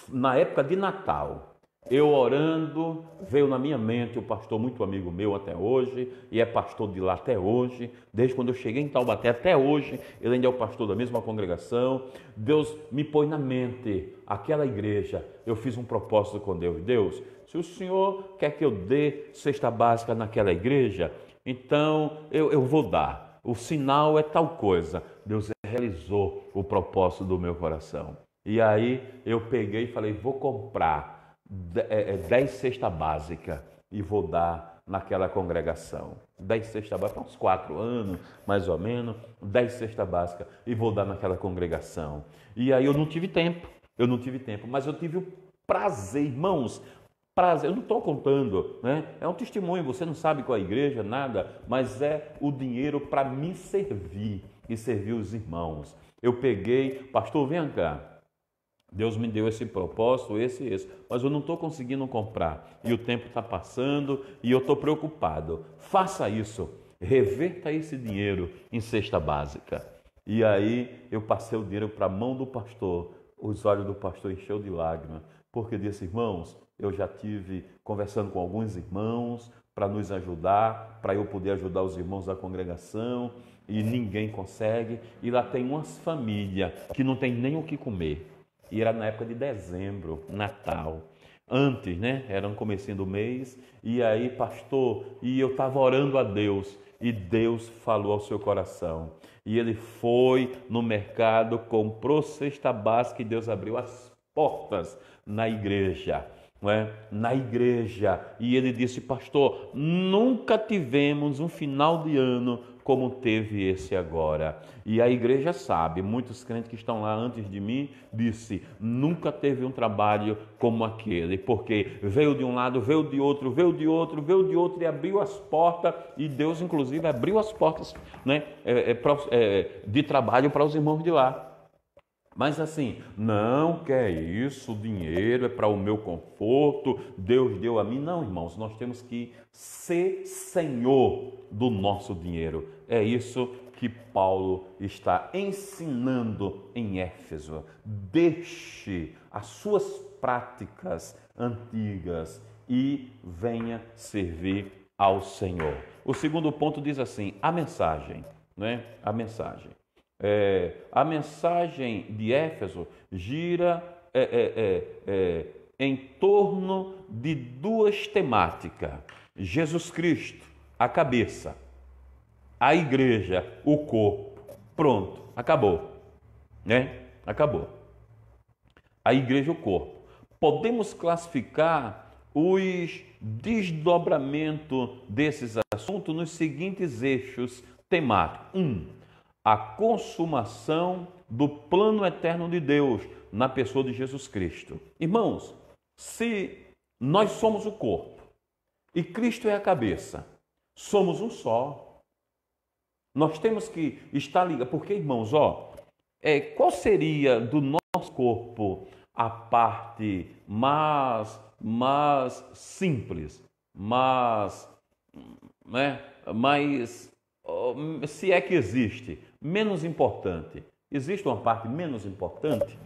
na época de Natal, eu orando, veio na minha mente o pastor muito amigo meu até hoje, e é pastor de lá até hoje, desde quando eu cheguei em Taubaté até hoje, ele ainda é o pastor da mesma congregação. Deus me põe na mente aquela igreja. Eu fiz um propósito com Deus. Deus, se o Senhor quer que eu dê cesta básica naquela igreja, então eu vou dar. O sinal é tal coisa. Deus realizou o propósito do meu coração. E aí eu peguei e falei, vou comprar 10 cestas básicas e vou dar naquela congregação. 10 cestas básicas, uns 4 anos, mais ou menos, 10 cestas básicas e vou dar naquela congregação. E aí eu não tive tempo, mas eu tive o prazer, irmãos, prazer, eu não estou contando, né? É um testemunho, você não sabe qual é a igreja, nada, mas é o dinheiro para me servir e servir os irmãos. Eu peguei, pastor, vem cá. Deus me deu esse propósito, esse, mas eu não estou conseguindo comprar. E o tempo está passando e eu estou preocupado. Faça isso, reverta esse dinheiro em cesta básica. E aí eu passei o dinheiro para a mão do pastor. Os olhos do pastor encheu de lágrimas, porque disse, irmãos, eu já tive conversando com alguns irmãos para nos ajudar, para eu poder ajudar os irmãos da congregação, e ninguém consegue. E lá tem umas famílias que não tem nem o que comer. E era na época de dezembro, Natal. Antes, né? Era no comecinho do mês. E aí, pastor, e eu estava orando a Deus. E Deus falou ao seu coração. E ele foi no mercado, comprou cesta básica e Deus abriu as portas na igreja. Não é? Na igreja. E ele disse, pastor, nunca tivemos um final de ano como teve esse agora. E a igreja sabe, muitos crentes que estão lá antes de mim, disse, nunca teve um trabalho como aquele, porque veio de um lado, veio de outro, veio de outro, veio de outro, e abriu as portas, e Deus inclusive abriu as portas, né, de trabalho para os irmãos de lá. Mas assim, não quer isso, o dinheiro é para o meu conforto, Deus deu a mim. Não, irmãos, nós temos que ser senhor do nosso dinheiro. É isso que Paulo está ensinando em Éfeso. Deixe as suas práticas antigas e venha servir ao Senhor. O segundo ponto diz assim, a mensagem, né? A mensagem. A mensagem de Éfeso gira em torno de duas temáticas. Jesus Cristo, a cabeça, a igreja, o corpo. Pronto, acabou, né? Acabou. A igreja, o corpo. Podemos classificar os desdobramentos desses assuntos nos seguintes eixos temáticos. 1. A consumação do plano eterno de Deus na pessoa de Jesus Cristo. Irmãos, se nós somos o corpo e Cristo é a cabeça, somos um só. Nós temos que estar ligados, porque, irmãos, qual seria do nosso corpo a parte mais simples, se é que existe, menos importante? Existe uma parte menos importante?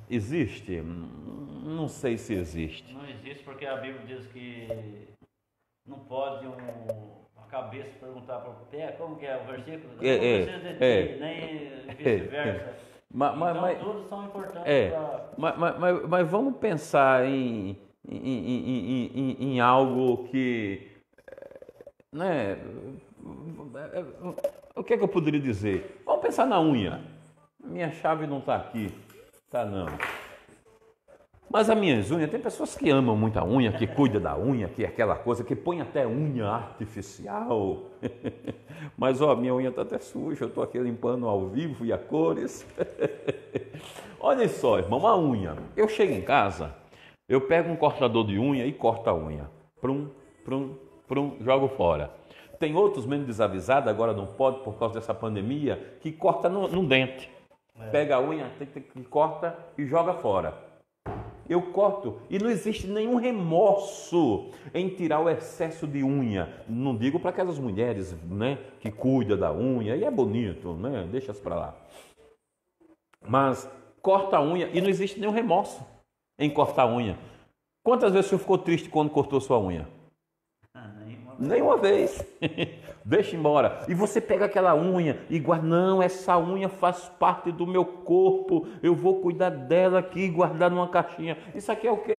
Existe? Não sei se existe. Não existe, porque a Bíblia diz que não pode a cabeça perguntar para o pé, como que é o versículo? Não precisa de ti, nem vice-versa. Então todos são importantes mas vamos pensar em algo que, né? O que é que eu poderia dizer? Vamos pensar na unha. Minha chave não está aqui. Tá não. Mas as minhas unhas, tem pessoas que amam muito a unha, que cuidam da unha, que é aquela coisa, que põe até unha artificial. Mas minha unha está até suja, eu estou aqui limpando ao vivo e a cores. Olha só, irmão, a unha. Eu chego em casa, eu pego um cortador de unha e corto a unha. Prum, prum, prum, jogo fora. Tem outros menos desavisados, agora não pode por causa dessa pandemia, que corta no dente. Pega a unha, corta e joga fora. Eu corto e não existe nenhum remorso em tirar o excesso de unha. Não digo para aquelas mulheres, né, que cuidam da unha, e é bonito, né? Deixa-as para lá. Mas corta a unha e não existe nenhum remorso em cortar a unha. Quantas vezes você ficou triste quando cortou sua unha? Nenhuma vez. Deixa embora. E você pega aquela unha e guarda. Não, essa unha faz parte do meu corpo. Eu vou cuidar dela aqui e guardar numa caixinha. Isso aqui é o quê?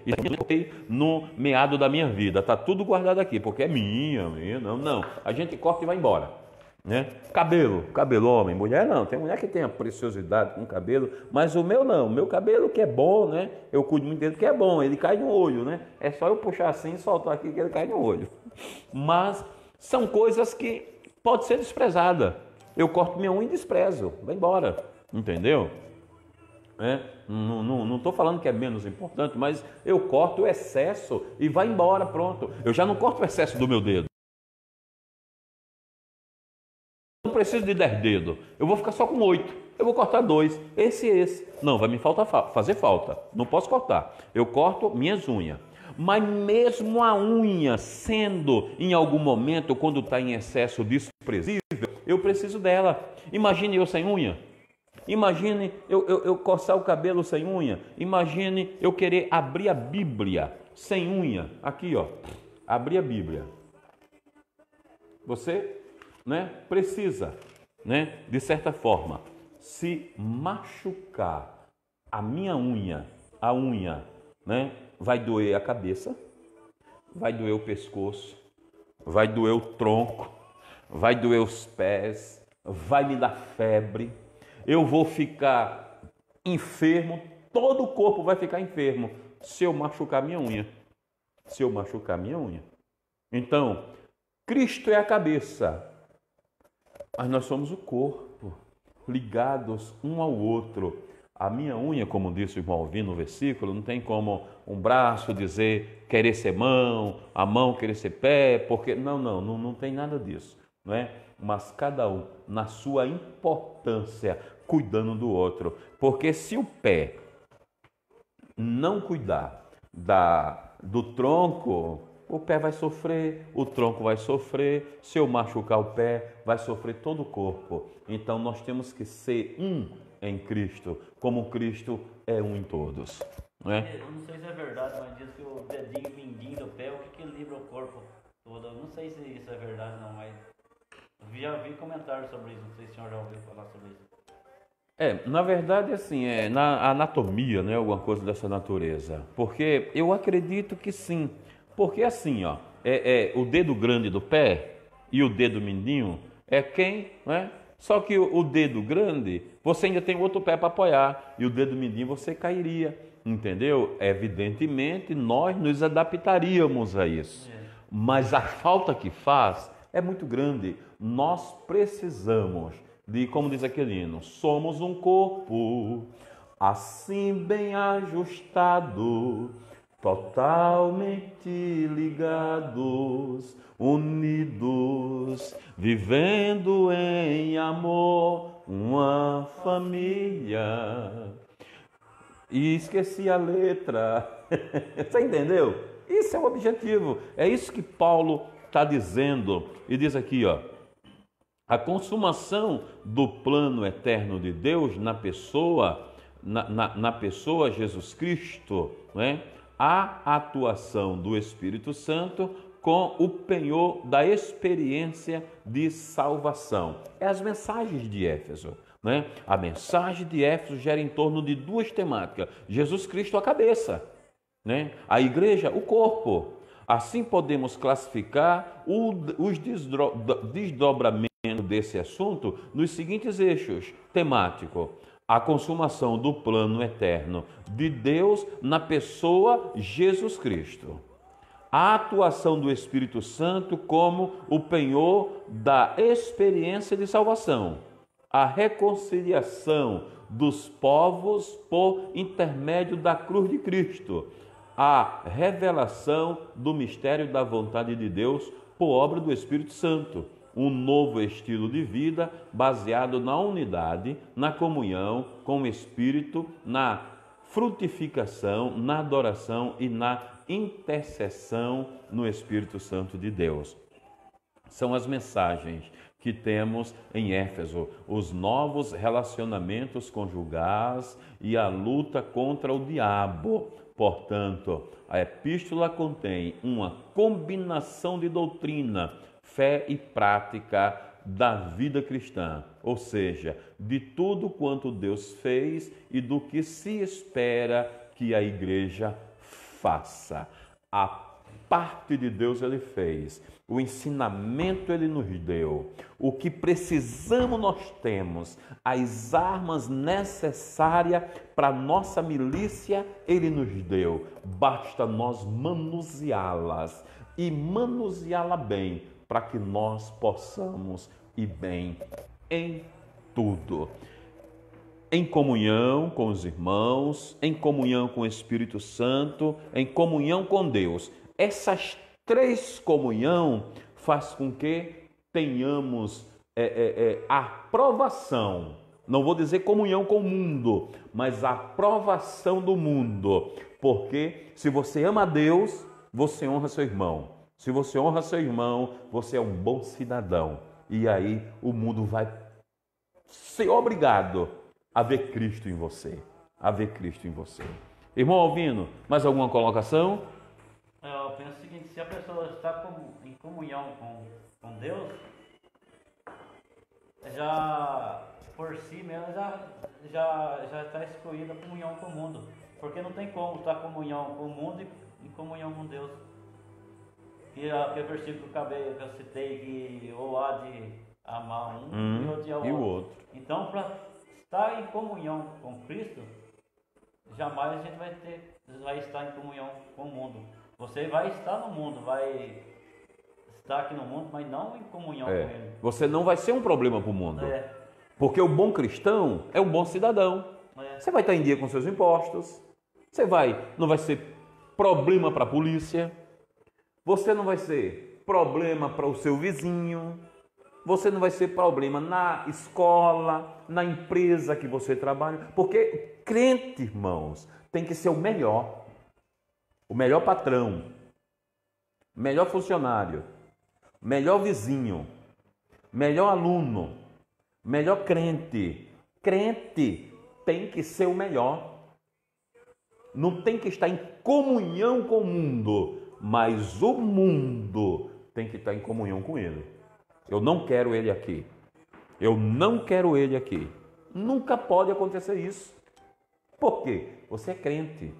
Isso aqui eu cortei no meado da minha vida. Tá tudo guardado aqui, porque é minha. Não. A gente corta e vai embora. Né? Cabelo, homem, mulher não. Tem mulher que tem a preciosidade com o cabelo, mas o meu não. O meu cabelo que é bom, né? Eu cuido muito dele, que é bom. Ele cai no olho, né? É só eu puxar assim e soltar aqui que ele cai no olho. Mas são coisas que pode ser desprezada. Eu corto minha unha e desprezo, vai embora, entendeu? Não estou falando que é menos importante, mas eu corto o excesso e vai embora, pronto. Eu já não corto o excesso do meu dedo. Não preciso de 10 dedos, eu vou ficar só com 8. Eu vou cortar 2, esse e esse. Não, vai me fazer falta. Não posso cortar. Eu corto minhas unhas. Mas mesmo a unha sendo, em algum momento, quando está em excesso desprezível, eu preciso dela. Imagine eu sem unha. Imagine eu coçar o cabelo sem unha. Imagine eu querer abrir a Bíblia sem unha. Aqui, abrir a Bíblia. Você, né, precisa, né, de certa forma, se machucar a minha unha, né, vai doer a cabeça, vai doer o pescoço, vai doer o tronco, vai doer os pés, vai me dar febre, eu vou ficar enfermo, todo o corpo vai ficar enfermo se eu machucar minha unha. Então, Cristo é a cabeça, mas nós somos o corpo, ligados um ao outro. A minha unha, como disse o irmão Alvin no versículo, não tem como um braço dizer querer ser mão, a mão querer ser pé, porque não tem nada disso, não é? Mas cada um na sua importância, cuidando do outro. Porque se o pé não cuidar do tronco, o pé vai sofrer, o tronco vai sofrer, se eu machucar o pé, vai sofrer todo o corpo. Então nós temos que ser um em Cristo, como Cristo é um em todos. não é? Eu não sei se é verdade, mas diz que o dedinho mindinho do pé é o que equilibra o corpo todo. Eu não sei se isso é verdade não, mas já vi comentários sobre isso, não sei se o senhor já ouviu falar sobre isso. Na verdade, assim, na anatomia, né, alguma coisa dessa natureza. Porque eu acredito que sim. Porque assim, ó, o dedo grande do pé e o dedo mindinho é quem, né? Só que o dedo grande, você ainda tem outro pé para apoiar, e o dedo mindinho você cairia, entendeu? Evidentemente, nós nos adaptaríamos a isso. Mas a falta que faz é muito grande. Nós precisamos de, como diz aquele hino, somos um corpo assim bem ajustado, totalmente ligados, unidos, vivendo em amor, uma família. E esqueci a letra. Você entendeu? Isso é o objetivo. É isso que Paulo está dizendo. E diz aqui, ó. A consumação do plano eterno de Deus na pessoa, na pessoa Jesus Cristo, não é? A atuação do Espírito Santo com o penhor da experiência de salvação. É as mensagens de Éfeso. Né? A mensagem de Éfeso gera em torno de duas temáticas. Jesus Cristo, a cabeça. Né? A igreja, o corpo. Assim podemos classificar os desdobramentos desse assunto nos seguintes eixos temático: a consumação do plano eterno de Deus na pessoa Jesus Cristo, a atuação do Espírito Santo como o penhor da experiência de salvação, a reconciliação dos povos por intermédio da cruz de Cristo, a revelação do mistério da vontade de Deus por obra do Espírito Santo, um novo estilo de vida baseado na unidade, na comunhão com o Espírito, na frutificação, na adoração e na intercessão no Espírito Santo de Deus. São as mensagens que temos em Éfeso, os novos relacionamentos conjugais e a luta contra o diabo. Portanto, a epístola contém uma combinação de doutrina, fé e prática da vida cristã, ou seja, de tudo quanto Deus fez e do que se espera que a igreja faça. A parte de Deus ele fez, o ensinamento ele nos deu, o que precisamos nós temos, as armas necessárias para nossa milícia ele nos deu, basta nós manuseá-las e manuseá-la bem, para que nós possamos ir bem em tudo. Em comunhão com os irmãos, em comunhão com o Espírito Santo, em comunhão com Deus. Essas três comunhão faz com que tenhamos a aprovação, não vou dizer comunhão com o mundo, mas a aprovação do mundo. Porque se você ama a Deus, você honra seu irmão. Se você honra seu irmão, você é um bom cidadão. E aí o mundo vai ser obrigado a ver Cristo em você. A ver Cristo em você. Irmão Alvino, mais alguma colocação? Eu penso o seguinte: se a pessoa está em comunhão com Deus, já por si mesmo já está excluída a comunhão com o mundo. Porque não tem como estar em comunhão com o mundo e em comunhão com Deus. Que aquele versículo que eu citei, que ou há de amar um e odiar o outro. Então, para estar em comunhão com Cristo, jamais a gente vai estar em comunhão com o mundo. Você vai estar no mundo, vai estar aqui no mundo, mas não em comunhão com Ele. Você não vai ser um problema para o mundo. Porque o bom cristão é um bom cidadão. Você vai estar em dia com seus impostos. Não vai ser problema para a polícia. Você não vai ser problema para o seu vizinho. Você não vai ser problema na escola, na empresa que você trabalha. Porque crente, irmãos, tem que ser o melhor patrão, melhor funcionário, melhor vizinho, melhor aluno, melhor crente. Crente tem que ser o melhor. não tem que estar em comunhão com o mundo, mas o mundo tem que estar em comunhão com ele. Eu não quero ele aqui. Eu não quero ele aqui. Nunca pode acontecer isso. Por quê? Você é crente.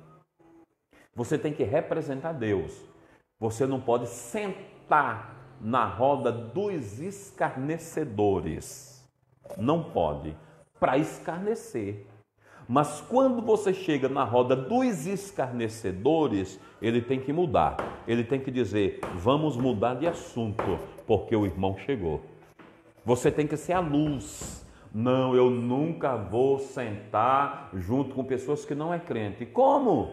Você tem que representar Deus. Você não pode sentar na roda dos escarnecedores. Não pode. Para escarnecer. Mas quando você chega na roda dos escarnecedores, ele tem que mudar. Ele tem que dizer, vamos mudar de assunto, porque o irmão chegou. Você tem que ser a luz. Não, eu nunca vou sentar junto com pessoas que não é crente. Como?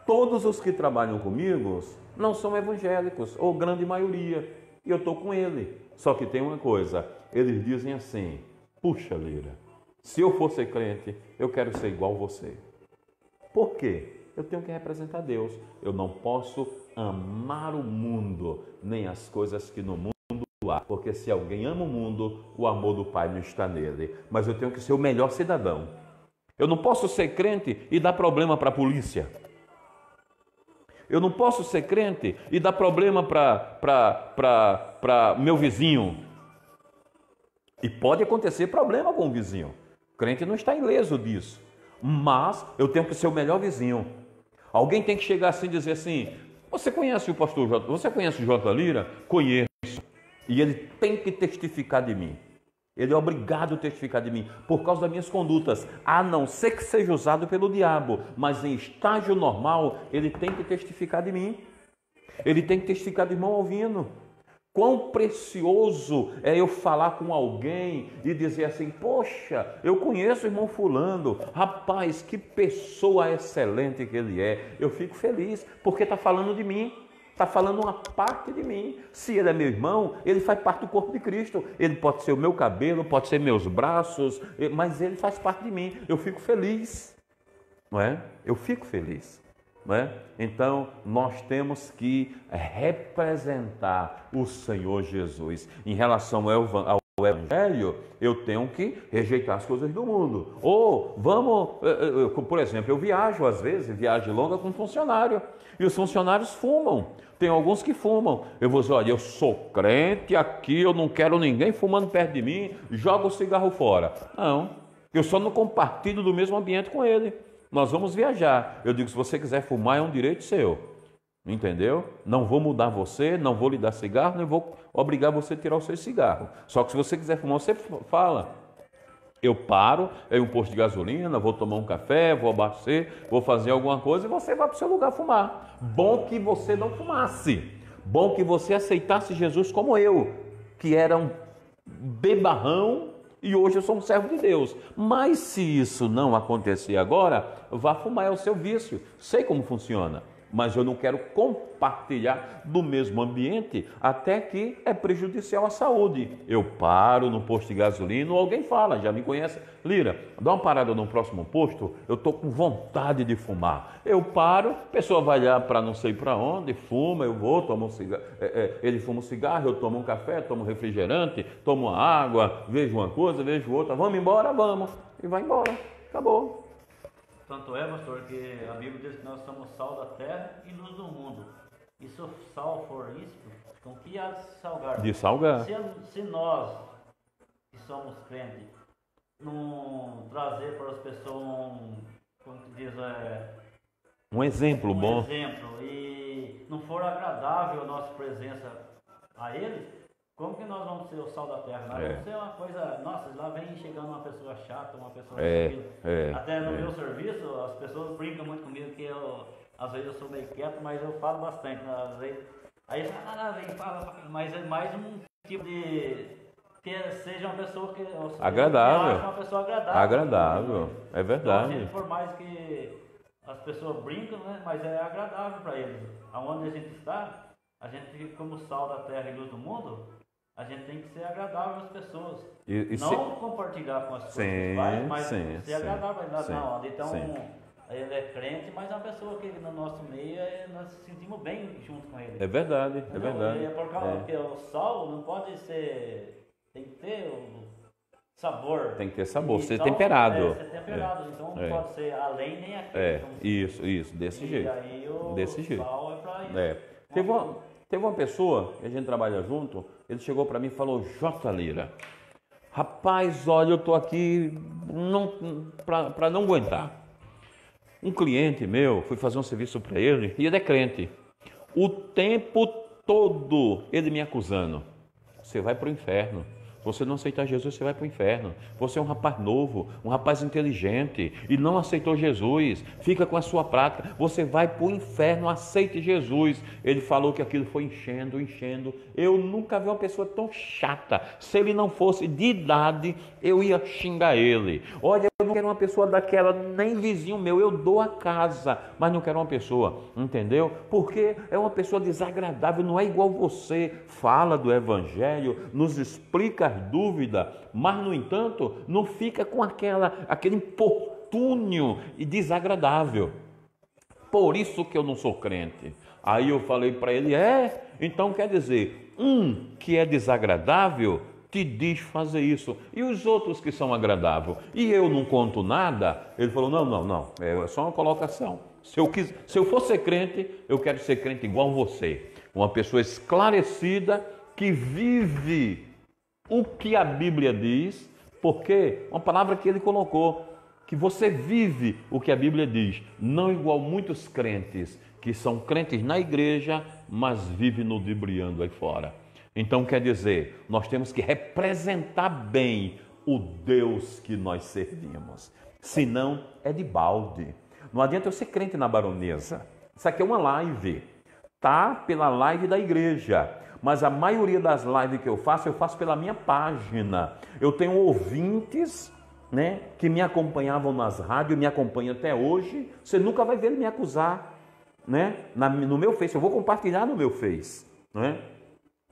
Todos os que trabalham comigo não são evangélicos, ou grande maioria, e eu estou com ele. Só que tem uma coisa, eles dizem assim, puxa, Lira, se eu fosse crente, eu quero ser igual você. Por quê? Eu tenho que representar Deus. Eu não posso amar o mundo, nem as coisas que no mundo há. Porque se alguém ama o mundo, o amor do Pai não está nele. Mas eu tenho que ser o melhor cidadão. Eu não posso ser crente e dar problema para a polícia. Eu não posso ser crente e dar problema para meu vizinho. E pode acontecer problema com o vizinho. O crente não está ileso disso. Mas eu tenho que ser o melhor vizinho. Alguém tem que chegar assim e dizer assim, você conhece o pastor J? Você conhece o J. Lira? Conheço. E ele tem que testificar de mim. Ele é obrigado a testificar de mim por causa das minhas condutas, a não ser que seja usado pelo diabo, mas em estágio normal ele tem que testificar de mim. Ele tem que testificar do irmão Alvino. Quão precioso é eu falar com alguém e dizer assim, poxa, eu conheço o irmão fulano, rapaz, que pessoa excelente que ele é. Eu fico feliz porque está falando de mim. Está falando uma parte de mim. Se ele é meu irmão, ele faz parte do corpo de Cristo. Ele pode ser o meu cabelo, pode ser meus braços, mas ele faz parte de mim. Eu fico feliz, não é? Eu fico feliz, não é? Então, nós temos que representar o Senhor Jesus. Em relação ao Evangelho, eu tenho que rejeitar as coisas do mundo. Ou vamos, por exemplo, eu viajo às vezes, viagem longa com funcionário, e os funcionários fumam. Tem alguns que fumam. Eu vou dizer, olha, eu sou crente aqui, eu não quero ninguém fumando perto de mim, joga o cigarro fora. Não, eu só não compartilho do mesmo ambiente com ele. Nós vamos viajar. Eu digo, se você quiser fumar, é um direito seu. Entendeu? Não vou mudar você, não vou lhe dar cigarro, nem vou obrigar você a tirar o seu cigarro. Só que se você quiser fumar, você fala. Eu paro, em um posto de gasolina, vou tomar um café, vou abastecer, vou fazer alguma coisa e você vai para o seu lugar fumar. Bom que você não fumasse. Bom que você aceitasse Jesus como eu, que era um bebarrão e hoje eu sou um servo de Deus. Mas se isso não acontecer agora, vá fumar, é o seu vício. Sei como funciona. Mas eu não quero compartilhar do mesmo ambiente até que é prejudicial à saúde. Eu paro no posto de gasolina, ou alguém fala, já me conhece, Lira, dá uma parada no próximo posto, eu estou com vontade de fumar. Eu paro, a pessoa vai lá para não sei para onde, fuma, eu vou, tomo um cigarro, ele fuma um cigarro, eu tomo um café, tomo um refrigerante, tomo uma água, vejo uma coisa, vejo outra, vamos embora, vamos, e vai embora, acabou. Tanto é, pastor, que a Bíblia diz que nós somos sal da terra e luz do mundo. E se o sal for ímpido, com que há de salgar? De salgar. Se nós, que somos crentes, não trazer para as pessoas como que diz, um exemplo bom. Exemplo, e não for agradável a nossa presença a eles, como que nós vamos ser o sal da terra? Nós vamos ser uma coisa, nossa, lá vem chegando uma pessoa chata, uma pessoa até no meu serviço, as pessoas brincam muito comigo que eu, às vezes eu sou meio quieto, mas eu falo bastante, né? Às vezes, aí vem, fala, mas é mais um tipo de que seja uma pessoa que agradável. Uma pessoa agradável. Agradável, é verdade. Então, por mais que as pessoas brincam, né? Mas é agradável para eles. Aonde a gente está, a gente como sal da terra e luz do mundo, a gente tem que ser agradável às pessoas. Não compartilhar com as pessoas que faz, mas ser agradável na onda. Então, ele é crente, mas é uma pessoa que no nosso meio nós nos sentimos bem junto com ele. É verdade, é verdade. É por causa que o sal não pode ser, tem que ter sabor. Tem que ter sabor, Então, ser temperado. Ser temperado, então não pode ser além nem aqui. Isso, desse jeito. E aí o desse jeito. sal é pra isso. Teve uma pessoa, que a gente trabalha junto, ele chegou para mim e falou: J. Lira, rapaz, olha, eu tô aqui para não aguentar. Um cliente meu, fui fazer um serviço para ele e ele é crente. O tempo todo ele me acusando: você vai para o inferno. Você não aceitar Jesus, você vai para o inferno. Você é um rapaz novo, um rapaz inteligente e não aceitou Jesus. Fica com a sua prática. Você vai para o inferno, aceite Jesus. Ele falou que aquilo foi enchendo. Eu nunca vi uma pessoa tão chata. Se ele não fosse de idade, eu ia xingar ele. Olha, eu não quero uma pessoa daquela, nem vizinho meu. Eu dou a casa, mas não quero uma pessoa, entendeu? Porque é uma pessoa desagradável, não é igual você. Fala do evangelho, nos explica dúvida, mas no entanto não fica com aquele importúnio e desagradável. Por isso que eu não sou crente. Aí eu falei para ele: então quer dizer, que é desagradável te diz fazer isso, e os outros que são agradáveis, e eu não conto nada? Ele falou: não, é só uma colocação. Se eu for ser crente, eu quero ser crente igual você, uma pessoa esclarecida que vive o que a Bíblia diz, porque uma palavra que ele colocou, que você vive o que a Bíblia diz, não igual muitos crentes, que são crentes na igreja, mas vivem ludibriando aí fora. Então quer dizer, nós temos que representar bem o Deus que nós servimos, senão é de balde. Não adianta eu ser crente na Baronesa. Isso aqui é uma live, tá? Pela live da igreja. Mas a maioria das lives que eu faço pela minha página. Eu tenho ouvintes, né, que me acompanhavam nas rádios, me acompanham até hoje. Você nunca vai ver ele me acusar, né, no meu Face. Eu vou compartilhar no meu Face, né?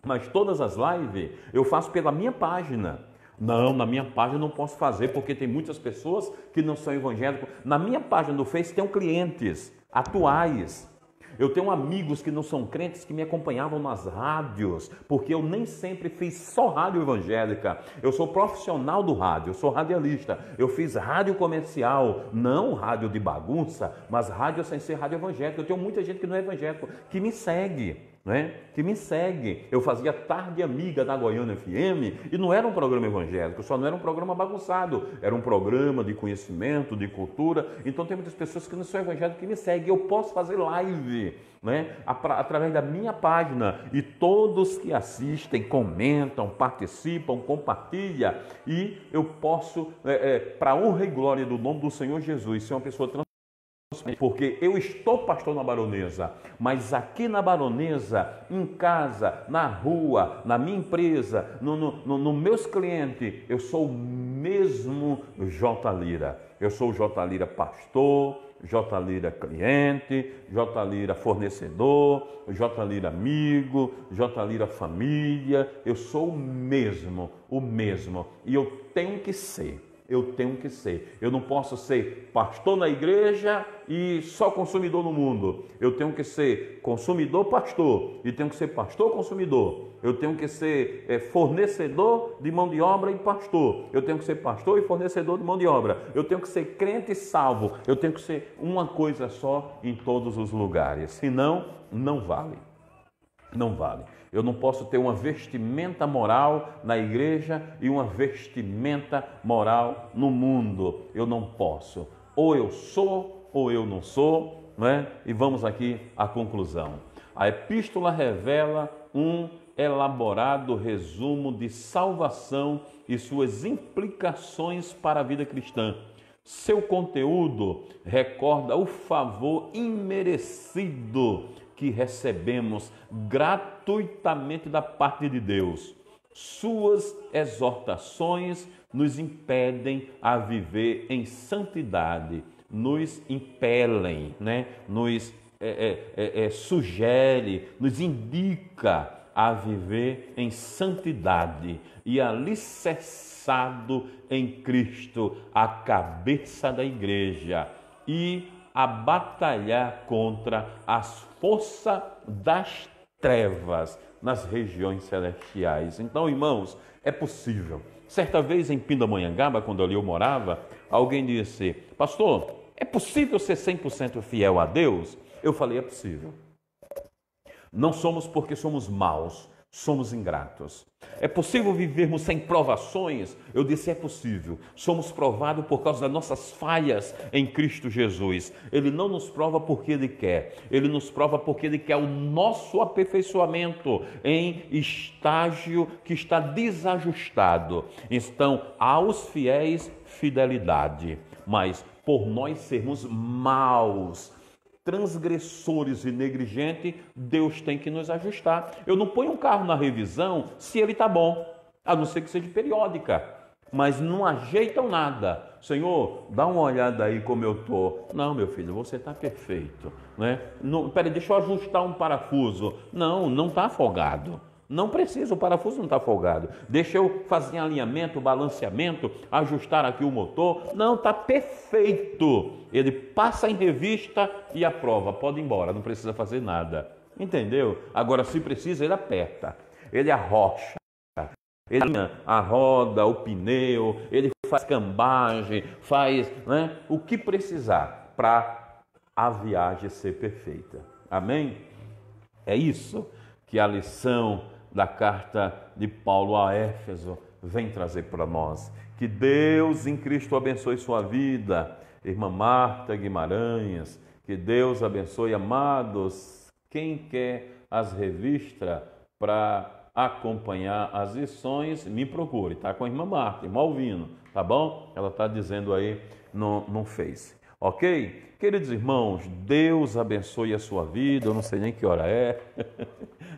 Mas todas as lives eu faço pela minha página. Não, na minha página eu não posso fazer, porque tem muitas pessoas que não são evangélicos. Na minha página do Face tem clientes atuais. Eu tenho amigos que não são crentes que me acompanhavam nas rádios, porque eu nem sempre fiz só rádio evangélica. Eu sou profissional do rádio, eu sou radialista. Eu fiz rádio comercial, não rádio de bagunça, mas rádio sem ser rádio evangélica. Eu tenho muita gente que não é evangélico, que me segue. Que me segue. Eu fazia Tarde Amiga da Goiânia FM e não era um programa evangélico, só não era um programa bagunçado, era um programa de conhecimento, de cultura. Então tem muitas pessoas que não são evangélicas que me seguem. Eu posso fazer live, através da minha página, e todos que assistem, comentam, participam, compartilham, e eu posso, para a honra e glória do nome do Senhor Jesus, ser uma pessoa transformada. Porque eu estou pastor na Baronesa, mas aqui na Baronesa, em casa, na rua, na minha empresa, nos meus clientes, eu sou o mesmo J. Lira. Eu sou o J. Lira pastor, J. Lira cliente, J. Lira fornecedor, J. Lira amigo, J. Lira família. Eu sou o mesmo, e eu tenho que ser. Eu não posso ser pastor na igreja e só consumidor no mundo. Eu tenho que ser consumidor pastor e tenho que ser pastor consumidor. Eu tenho que ser fornecedor de mão de obra e pastor. Eu tenho que ser pastor e fornecedor de mão de obra. Eu tenho que ser crente e salvo. Eu tenho que ser uma coisa só em todos os lugares. Senão, não vale. Não vale. Eu não posso ter uma vestimenta moral na igreja e uma vestimenta moral no mundo. Eu não posso. Ou eu sou, ou eu não sou, E vamos aqui à conclusão. A epístola revela um elaborado resumo de salvação e suas implicações para a vida cristã. Seu conteúdo recorda o favor imerecido que recebemos gratuitamente da parte de Deus. Suas exortações nos impedem a viver em santidade, nos impelem, nos sugere, nos indica a viver em santidade e alicerçado em Cristo, a cabeça da igreja, e a batalhar contra as forças das trevas nas regiões celestiais. Então, irmãos, é possível. Certa vez em Pindamonhangaba, quando ali eu morava, alguém disse: pastor, é possível ser 100% fiel a Deus? Eu falei: é possível. Não somos porque somos maus, somos ingratos. É possível vivermos sem provações? Eu disse: é possível. Somos provados por causa das nossas falhas em Cristo Jesus. Ele não nos prova porque Ele quer. Ele nos prova porque Ele quer o nosso aperfeiçoamento em estágio que está desajustado. Então, aos fiéis, fidelidade. Mas por nós sermos maus, transgressores e negligentes, Deus tem que nos ajustar. Eu não ponho um carro na revisão se ele está bom, a não ser que seja periódica, mas não ajeitam nada. Senhor, dá uma olhada aí como eu estou. Não, meu filho, você está perfeito, né? Não, peraí, deixa eu ajustar um parafuso. Não está afogado. Não precisa, o parafuso não está folgado. Deixa eu fazer alinhamento, balanceamento, ajustar aqui o motor. Não, está perfeito. Ele passa em revista e aprova. Pode ir embora, não precisa fazer nada. Entendeu? Agora, se precisa, ele aperta, ele arrocha, ele alinha a roda, o pneu, ele faz cambagem, faz, né, o que precisar para a viagem ser perfeita. Amém? É isso que a lição da carta de Paulo a Éfeso vem trazer para nós. Que Deus em Cristo abençoe sua vida, irmã Marta Guimarães. Que Deus abençoe, amados. Quem quer as revistas para acompanhar as lições, me procure, tá? Com a irmã Marta, irmã Alvino, tá bom? Ela está dizendo aí no Face. Ok? Queridos irmãos, Deus abençoe a sua vida. Eu não sei nem que hora é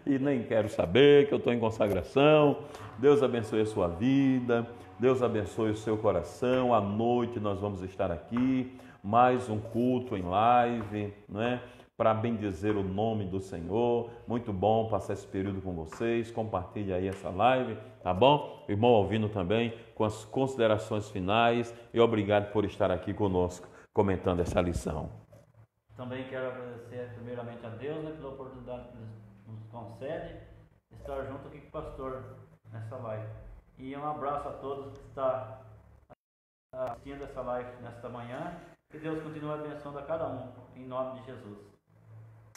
e nem quero saber, que eu estou em consagração. Deus abençoe a sua vida, Deus abençoe o seu coração. À noite nós vamos estar aqui, mais um culto em live, né? Para bendizer o nome do Senhor. Muito bom passar esse período com vocês. Compartilhe aí essa live, tá bom? O irmão Alvino também, com as considerações finais, e obrigado por estar aqui conosco, comentando essa lição. Também quero agradecer primeiramente a Deus, né, pela oportunidade que nos concede estar junto aqui com o pastor nessa live. E um abraço a todos que estão assistindo essa live nesta manhã. Que Deus continue abençoando a cada um, em nome de Jesus.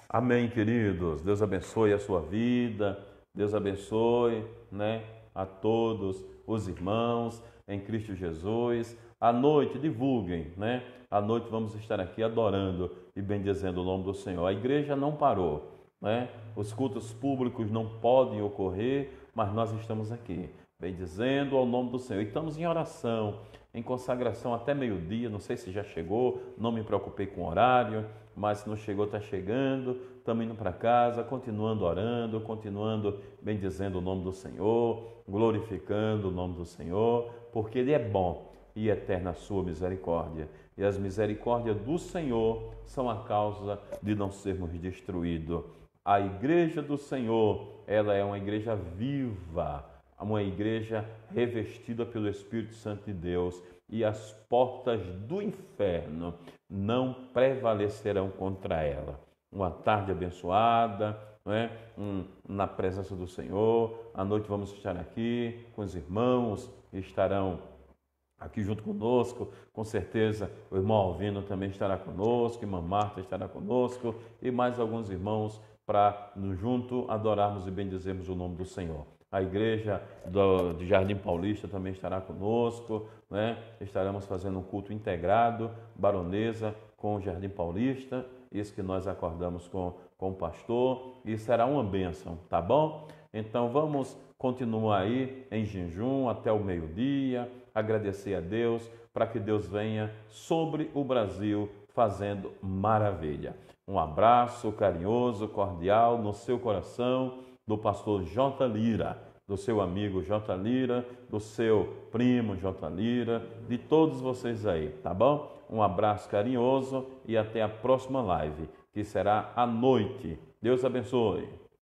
Amém, queridos. Deus abençoe a sua vida. Deus abençoe, né, a todos os irmãos em Cristo Jesus. À noite, divulguem, né? À noite vamos estar aqui adorando e bendizendo o nome do Senhor. A igreja não parou, né? Os cultos públicos não podem ocorrer, mas nós estamos aqui, bendizendo ao nome do Senhor. E estamos em oração, em consagração até meio-dia. Não sei se já chegou, não me preocupei com o horário, mas se não chegou, está chegando. Estamos indo para casa, continuando orando, continuando bendizendo o nome do Senhor, glorificando o nome do Senhor, porque Ele é bom e eterna a sua misericórdia. E as misericórdias do Senhor são a causa de não sermos destruídos. A igreja do Senhor, ela é uma igreja viva, uma igreja revestida pelo Espírito Santo de Deus, e as portas do inferno não prevalecerão contra ela. Uma tarde abençoada, não é? Na presença do Senhor. À noite vamos estar aqui com os irmãos que estarão aqui junto conosco. Com certeza o irmão Alvino também estará conosco, a irmã Marta estará conosco e mais alguns irmãos para junto adorarmos e bendizermos o nome do Senhor. A igreja do Jardim Paulista também estará conosco, né? Estaremos fazendo um culto integrado, Baronesa com o Jardim Paulista, isso que nós acordamos com o pastor, e será uma bênção, tá bom? Então vamos continuar aí em jejum até o meio-dia, agradecer a Deus para que Deus venha sobre o Brasil fazendo maravilha. Um abraço carinhoso, cordial no seu coração, do pastor J. Lira, do seu amigo J. Lira, do seu primo J. Lira, de todos vocês aí, tá bom? Um abraço carinhoso e até a próxima live, que será à noite. Deus abençoe.